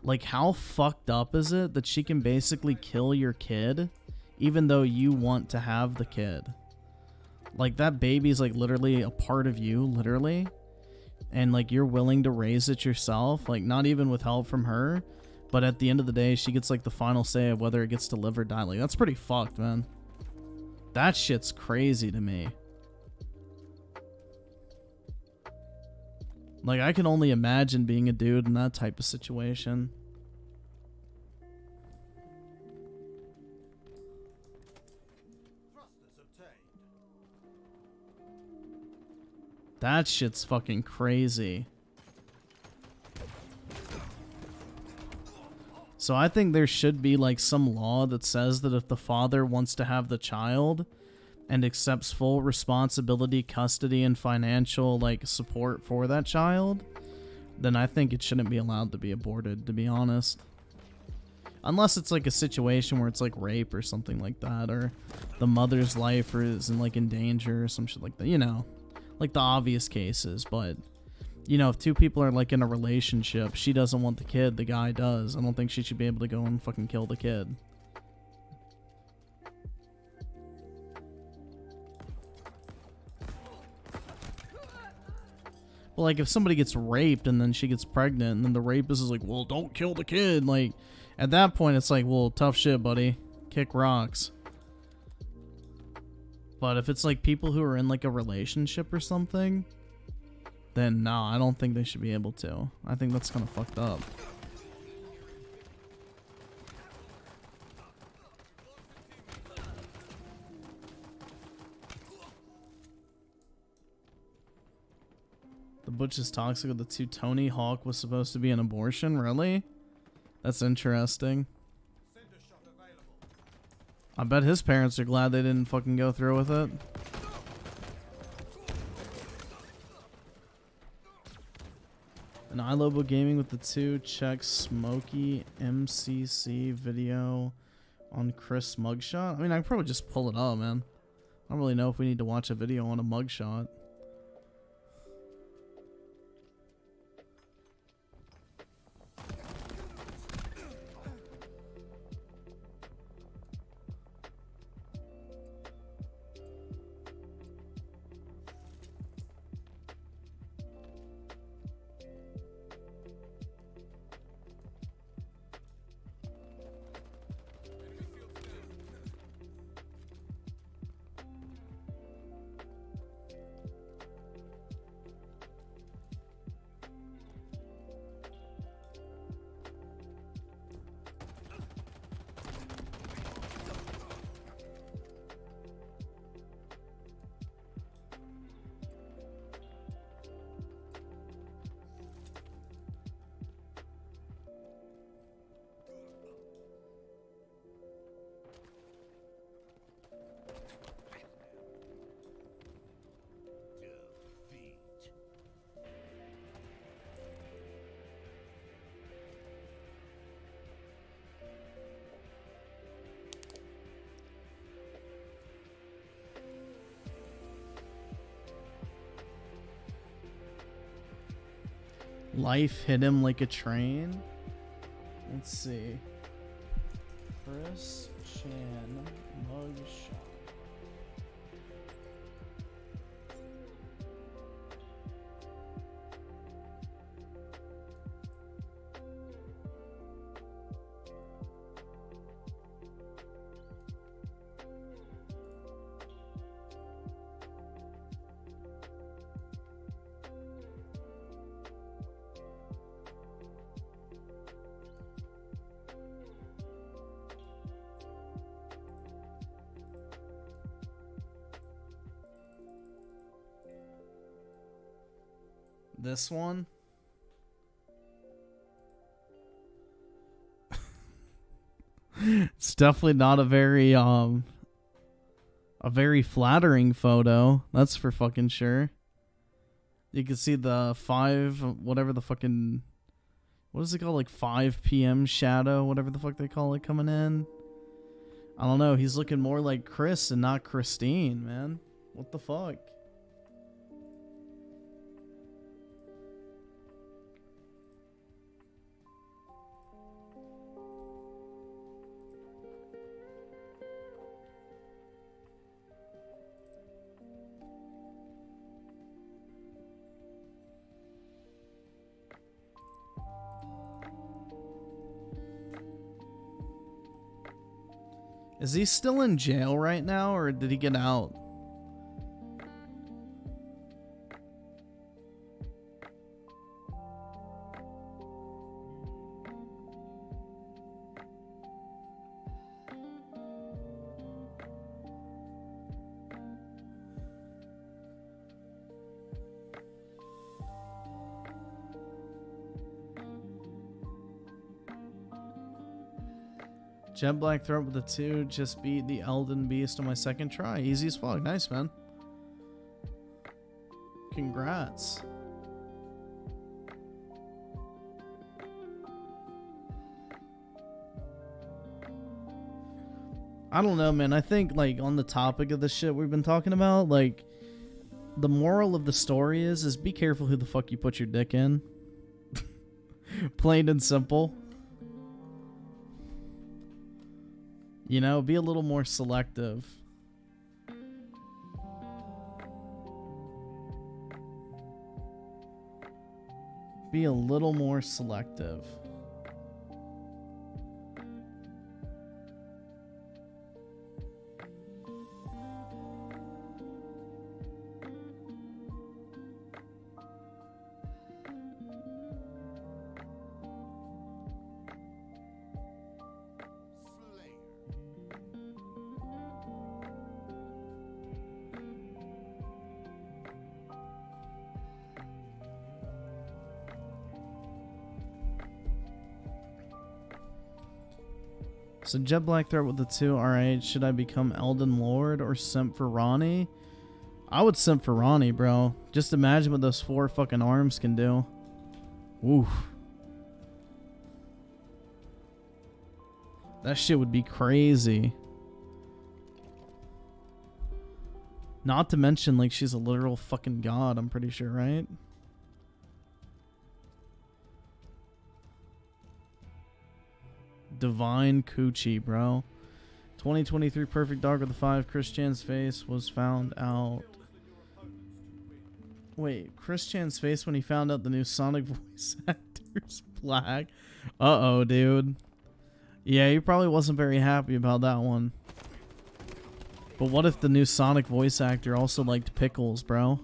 Like, how fucked up is it that she can basically kill your kid, even though you want to have the kid? Like, that baby's, like, literally a part of you, literally, and, like, you're willing to raise it yourself, like, not even with help from her. But at the end of the day, she gets, like, the final say of whether it gets to live or die. Like, that's pretty fucked, man. That shit's crazy to me. Like, I can only imagine being a dude in that type of situation. That shit's fucking crazy. So I think there should be, like, some law that says that if the father wants to have the child and accepts full responsibility, custody, and financial, like, support for that child, then I think it shouldn't be allowed to be aborted, to be honest. Unless it's, like, a situation where it's, like, rape or something like that, or the mother's life is, like, in danger or some shit like that, you know. Like, the obvious cases, but... You know, if two people are, like, in a relationship, she doesn't want the kid, the guy does. I don't think she should be able to go and fucking kill the kid. But, like, if somebody gets raped and then she gets pregnant and then the rapist is like, well, don't kill the kid. Like, at that point, it's like, well, tough shit, buddy. Kick rocks. But if it's, like, people who are in, like, a relationship or something... Then no, I don't think they should be able to. I think that's kind of fucked up. The Butch is toxic with the 2. Tony Hawk was supposed to be an abortion? Really? That's interesting. I bet his parents are glad they didn't fucking go through with it. And iLobo Gaming with the 2. Check Smokey MCC video on Chris mugshot. I mean, I can probably just pull it up, man. I don't really know if we need to watch a video on a mugshot. Life hit him like a train. Let's see. Chris Chan mugshot. This one? It's definitely not a very flattering photo. That's for fucking sure. You can see the 5 whatever the fucking, what is it called, like 5 p.m. shadow, whatever the fuck they call it, coming in. I don't know, he's looking more like Chris and not Christine, man. What the fuck? Is he still in jail right now, or did he get out? Jet Black Throat with a 2. Just beat the Elden Beast on my second try. Easy as fuck. Nice, man. Congrats. I don't know, man. I think, like, on the topic of the shit we've been talking about, like, the moral of the story is be careful who the fuck you put your dick in. Plain and simple. You know, be a little more selective. Be a little more selective. So Jet Black Threat with the 2. Alright, should I become Elden Lord or simp for Ronnie? I would simp for Ronnie, bro. Just imagine what those 4 fucking arms can do. Oof. That shit would be crazy. Not to mention, like, she's a literal fucking god, I'm pretty sure, right? Divine Coochie, bro. 2023 Perfect Dog with the 5. Chris Chan's face was found out. Wait, Chris Chan's face when he found out the new Sonic voice actor's black. Uh-oh, dude. Yeah, he probably wasn't very happy about that one. But what if the new Sonic voice actor also liked pickles, bro?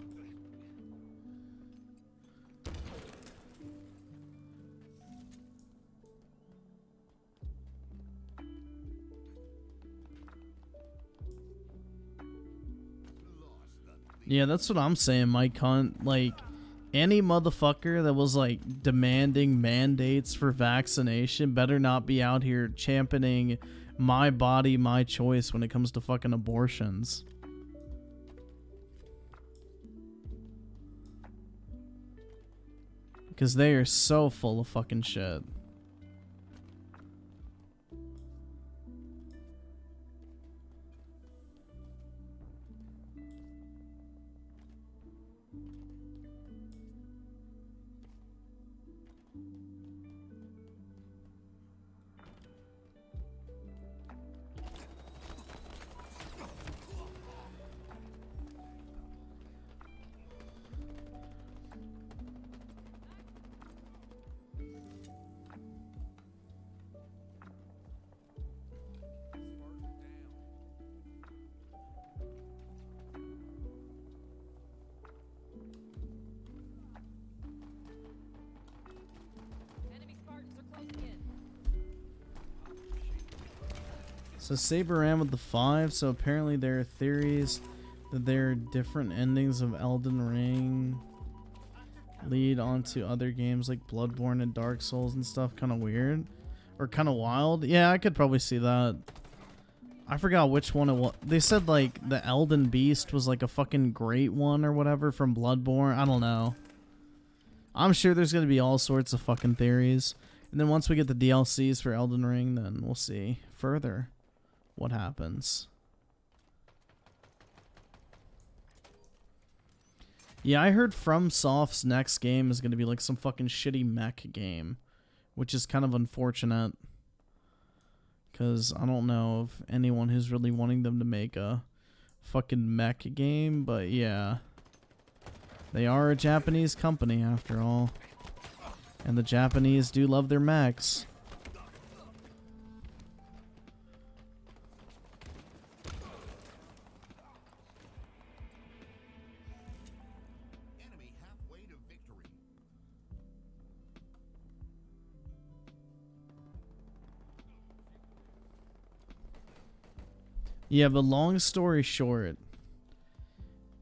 Yeah, that's what I'm saying, Mike Hunt. Like, any motherfucker that was, like, demanding mandates for vaccination better not be out here championing my body, my choice when it comes to fucking abortions. Because they are so full of fucking shit. So Saber ran with the 5, so apparently there are theories that there are different endings of Elden Ring lead onto other games like Bloodborne and Dark Souls and stuff. Kind of weird. Or kind of wild. Yeah, I could probably see that. I forgot which one it was. They said like the Elden Beast was like a fucking great one or whatever from Bloodborne. I don't know. I'm sure there's going to be all sorts of fucking theories. And then once we get the DLCs for Elden Ring, then we'll see further what happens. Yeah, I heard FromSoft's next game is going to be like some fucking shitty mech game, which is kind of unfortunate because I don't know of anyone who's really wanting them to make a fucking mech game, but yeah. They are a Japanese company after all. And the Japanese do love their mechs. Yeah, but long story short,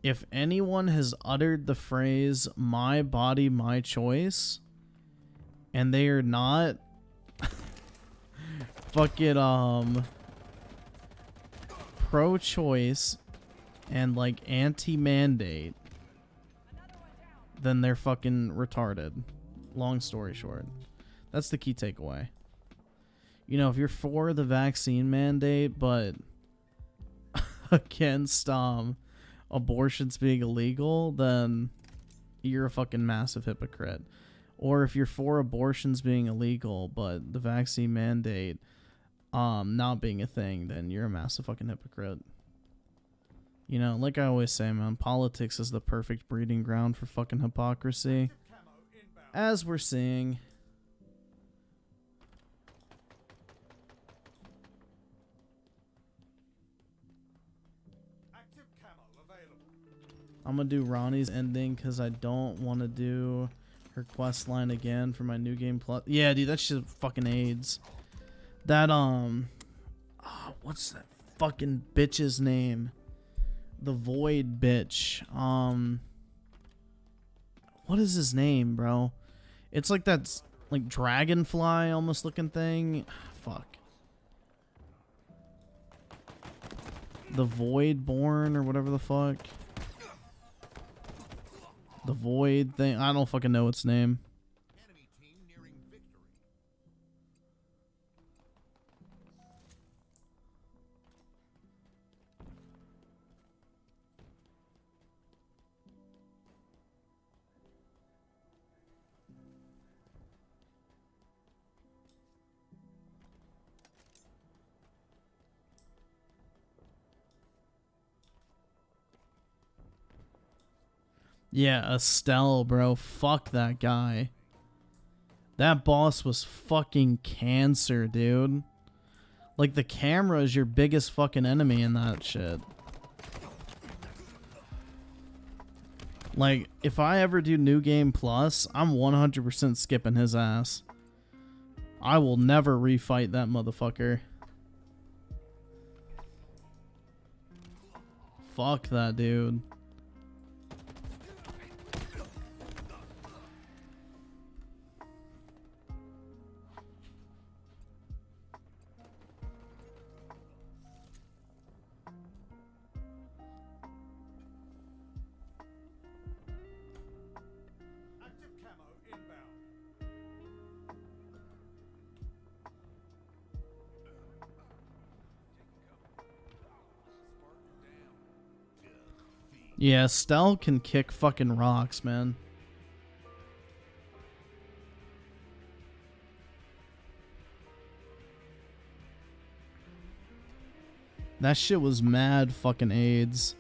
if anyone has uttered the phrase, "my body, my choice," and they are not fucking pro-choice and like anti-mandate, then they're fucking retarded. Long story short. That's the key takeaway. You know, if you're for the vaccine mandate, but against abortions being illegal, then you're a fucking massive hypocrite. Or if you're for abortions being illegal, but the vaccine mandate not being a thing, then you're a massive fucking hypocrite. You know, like I always say, man, politics is the perfect breeding ground for fucking hypocrisy. As we're seeing. I'm gonna do Ronnie's ending because I don't want to do her quest line again for my new game plus. Yeah, dude, that's just fucking AIDS. That what's that fucking bitch's name? The Void bitch. What is his name, bro? It's like that's like dragonfly almost looking thing. Fuck. The Voidborn or whatever the fuck. The Void thing. I don't fucking know its name. Yeah, Estelle, bro. Fuck that guy. That boss was fucking cancer, dude. Like, the camera is your biggest fucking enemy in that shit. Like, if I ever do New Game Plus, I'm 100% skipping his ass. I will never refight that motherfucker. Fuck that dude. Yeah, Stell can kick fucking rocks, man. That shit was mad fucking AIDS.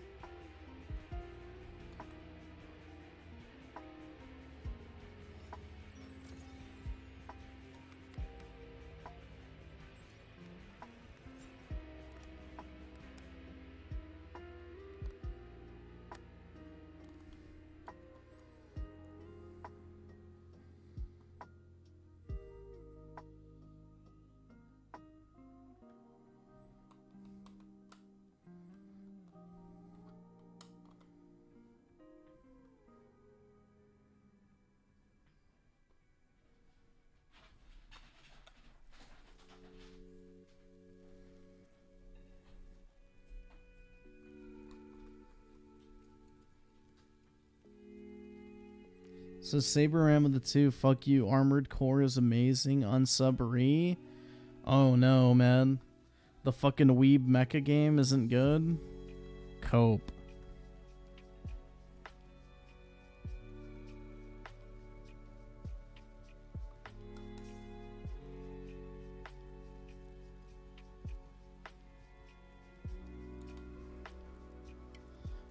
So Saber Ram of the two, fuck you. Armored Core is amazing. Unsub Re. Oh no, man. The fucking weeb mecha game isn't good. Cope.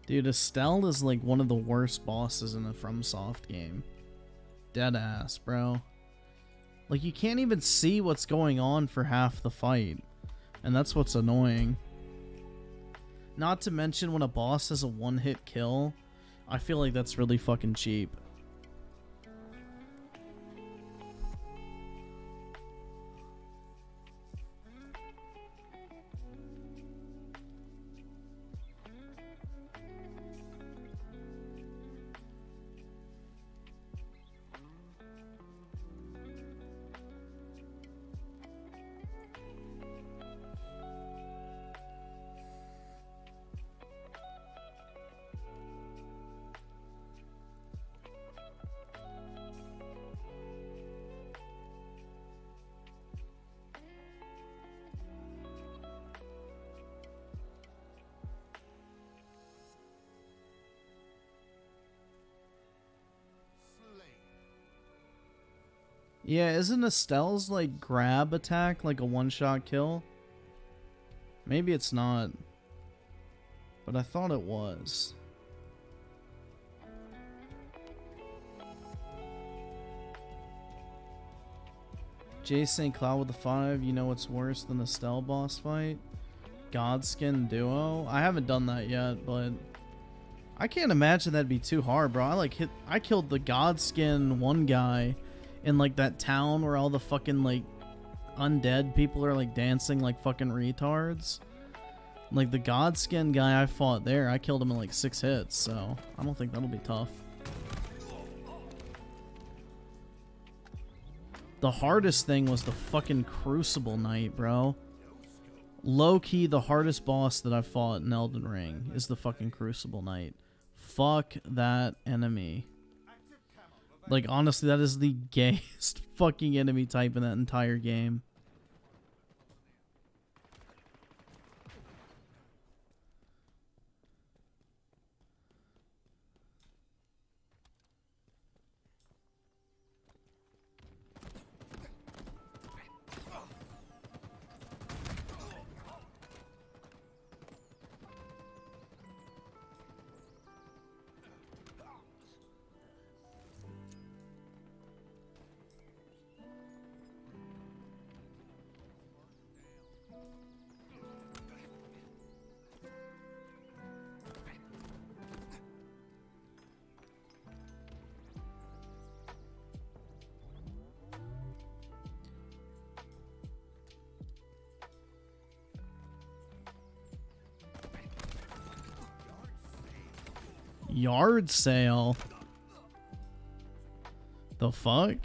Dude, Estelle is like one of the worst bosses in a FromSoft game. Dead ass, bro. Like, you can't even see what's going on for half the fight. And that's what's annoying. Not to mention when a boss has a one-hit kill, I feel like that's really fucking cheap. Yeah, isn't Estelle's like grab attack like a one-shot kill? Maybe it's not. But I thought it was. Jay St. Cloud with the 5, you know what's worse than the Estelle boss fight? Godskin Duo? I haven't done that yet, but I can't imagine that'd be too hard, bro. I killed the Godskin one guy in like that town where all the fucking like undead people are like dancing like fucking retards. Like the Godskin guy I fought there, I killed him in like 6 hits, so I don't think that'll be tough. The hardest thing was the fucking Crucible Knight, bro. Low-key, the hardest boss that I've fought in Elden Ring is the fucking Crucible Knight. Fuck that enemy. Like, honestly, that is the gayest fucking enemy type in that entire game. Yard sale? The fuck?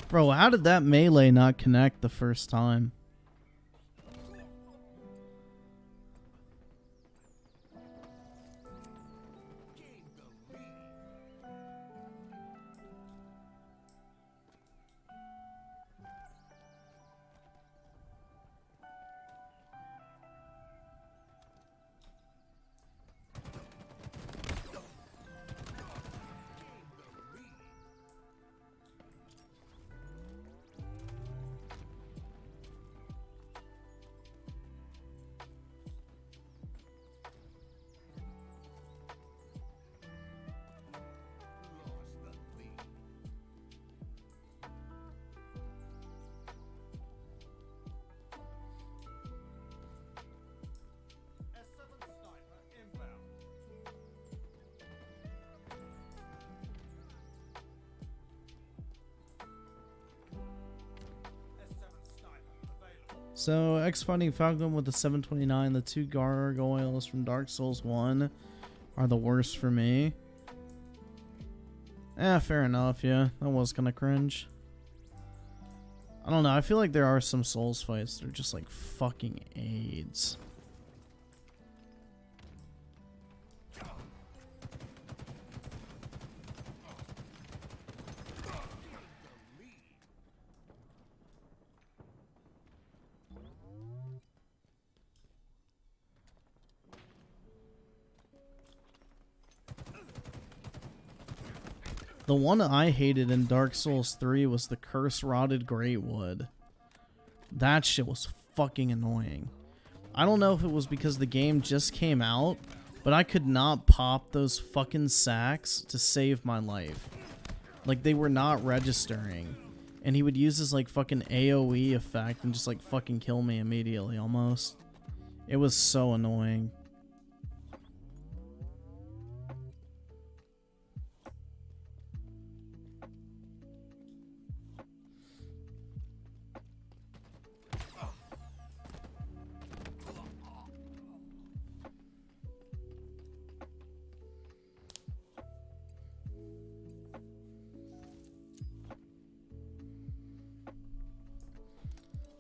Bro, how did that melee not connect the first time? So, X-Fighting Falcon with the 729, the 2 gargoyles from Dark Souls 1 are the worst for me. Fair enough, yeah. That was kind of cringe. I don't know, I feel like there are some Souls fights that are just like fucking AIDS. The one I hated in Dark Souls 3 was the Curse Rotted Greatwood. That shit was fucking annoying. I don't know if it was because the game just came out, but I could not pop those fucking sacks to save my life. Like, they were not registering. And he would use his, like, fucking AoE effect and just, like, fucking kill me immediately, almost. It was so annoying.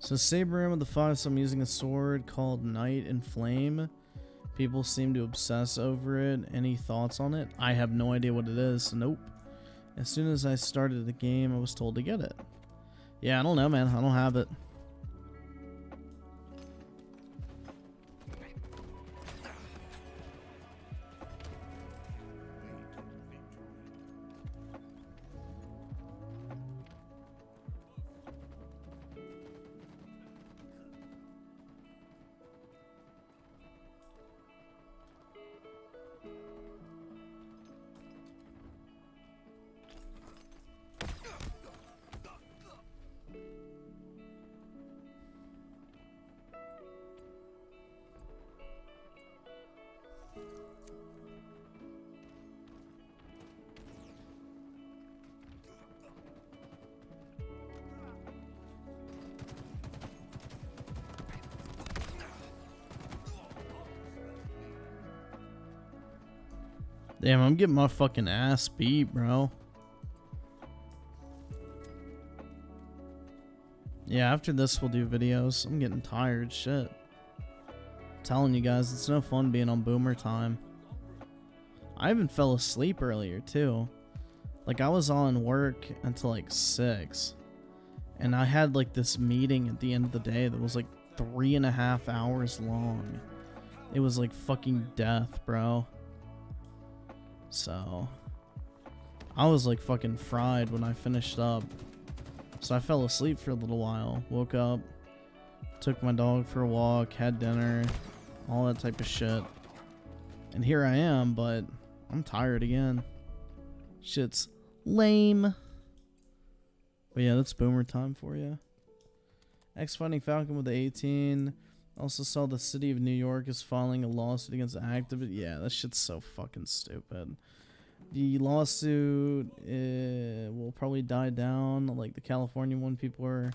So Saber with the 5, so I'm using a sword called Night and Flame. People seem to obsess over it. Any thoughts on it? I have no idea what it is. Nope. As soon as I started the game, I was told to get it. Yeah, I don't know, man. I don't have it. Damn, I'm getting my fucking ass beat, bro. Yeah, after this we'll do videos. I'm getting tired, shit. I'm telling you guys, it's no fun being on boomer time. I even fell asleep earlier, too. Like, I was on work until like 6. And I had like this meeting at the end of the day that was like 3.5 hours long. It was like fucking death, bro. So, I was like fucking fried when I finished up. So I fell asleep for a little while, woke up, took my dog for a walk, had dinner, all that type of shit. And here I am, but I'm tired again. Shit's lame. But yeah, that's boomer time for you. X-Fighting Falcon with the 18. Also saw the city of New York is filing a lawsuit against Activision. Yeah, that shit's so fucking stupid. The lawsuit will probably die down. Like the California one, people were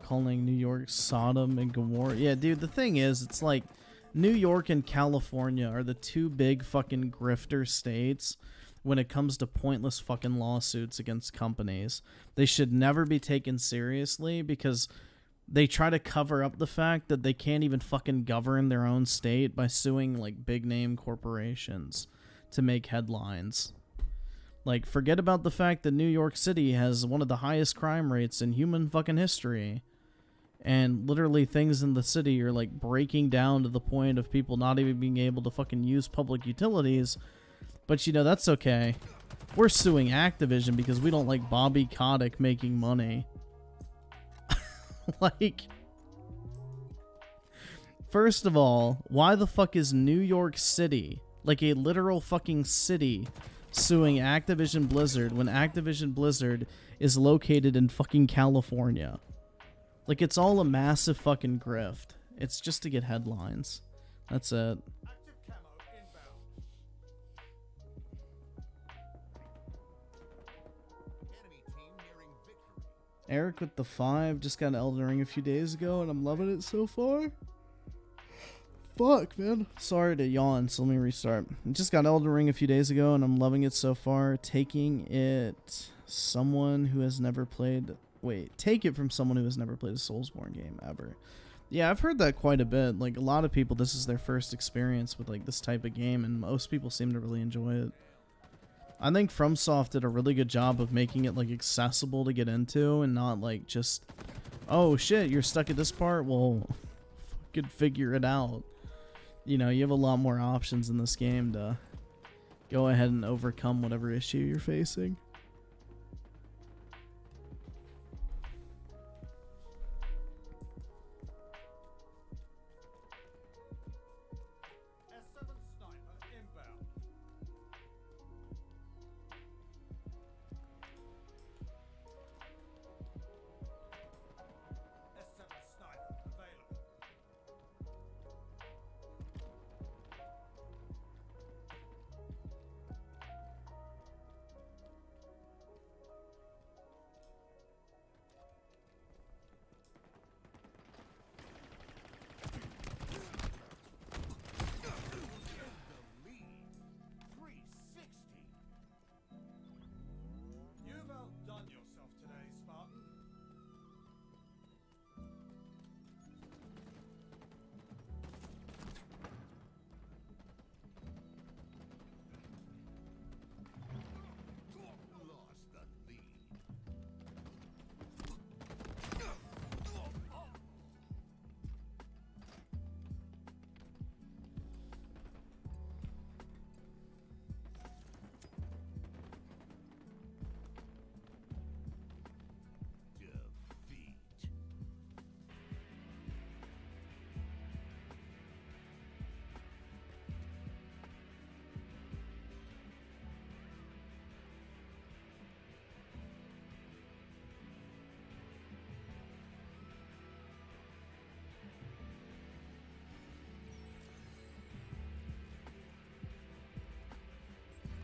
calling New York Sodom and Gomorrah. Yeah, dude, the thing is, it's like New York and California are the two big fucking grifter states when it comes to pointless fucking lawsuits against companies. They should never be taken seriously because they try to cover up the fact that they can't even fucking govern their own state by suing like big name corporations to make headlines. Like, forget about the fact that New York City has one of the highest crime rates in human fucking history. And literally things in the city are like breaking down to the point of people not even being able to fucking use public utilities. But you know, that's okay. We're suing Activision because we don't like Bobby Kotick making money. Like, first of all, why the fuck is New York City, like a literal fucking city, suing Activision Blizzard when Activision Blizzard is located in fucking California? Like, it's all a massive fucking grift. It's just to get headlines. That's it. Eric with the 5 just got Elden Ring a few days ago, and I'm loving it so far. Fuck, man. Sorry to yawn, so let me restart. Just got Elden Ring a few days ago, and I'm loving it so far. Taking it someone who has never played... Wait, take it from someone who has never played a Soulsborne game ever. Yeah, I've heard that quite a bit. Like, a lot of people, this is their first experience with, like, this type of game, and most people seem to really enjoy it. I think FromSoft did a really good job of making it, like, accessible to get into, and not, like, just, oh, shit, you're stuck at this part? Well, fucking figure it out. You know, you have a lot more options in this game to go ahead and overcome whatever issue you're facing.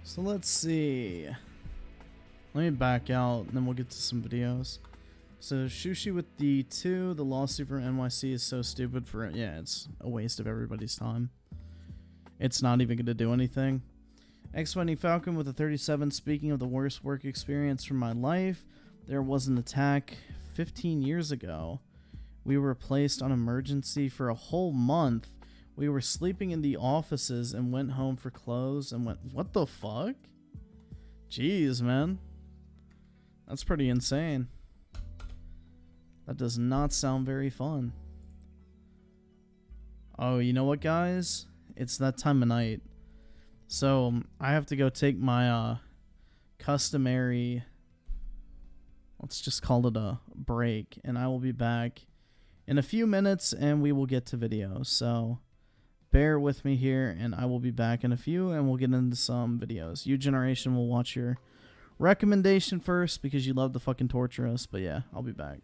So let's see. Let me back out and then we'll get to some videos. So Shushi with the 2, the lawsuit from NYC is so stupid for it. Yeah, it's a waste of everybody's time. It's not even going to do anything. X-Fighting Falcon with the 37, speaking of the worst work experience from my life, there was an attack 15 years ago. We were placed on emergency for a whole month. We were sleeping in the offices and went home for clothes and went, what the fuck? Jeez, man. That's pretty insane. That does not sound very fun. Oh, you know what, guys? It's that time of night. So, I have to go take my customary, let's just call it a break, and I will be back in a few minutes and we will get to videos. So, bear with me here, and I will be back in a few, and we'll get into some videos. You generation will watch your recommendation first because you love to fucking torture us, but yeah, I'll be back.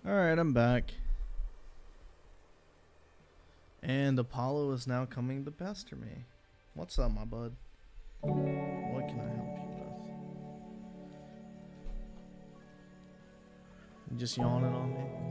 Alright, I'm back. And Apollo is now coming to pester me. What's up, my bud? What can I help you with? You just yawning on me?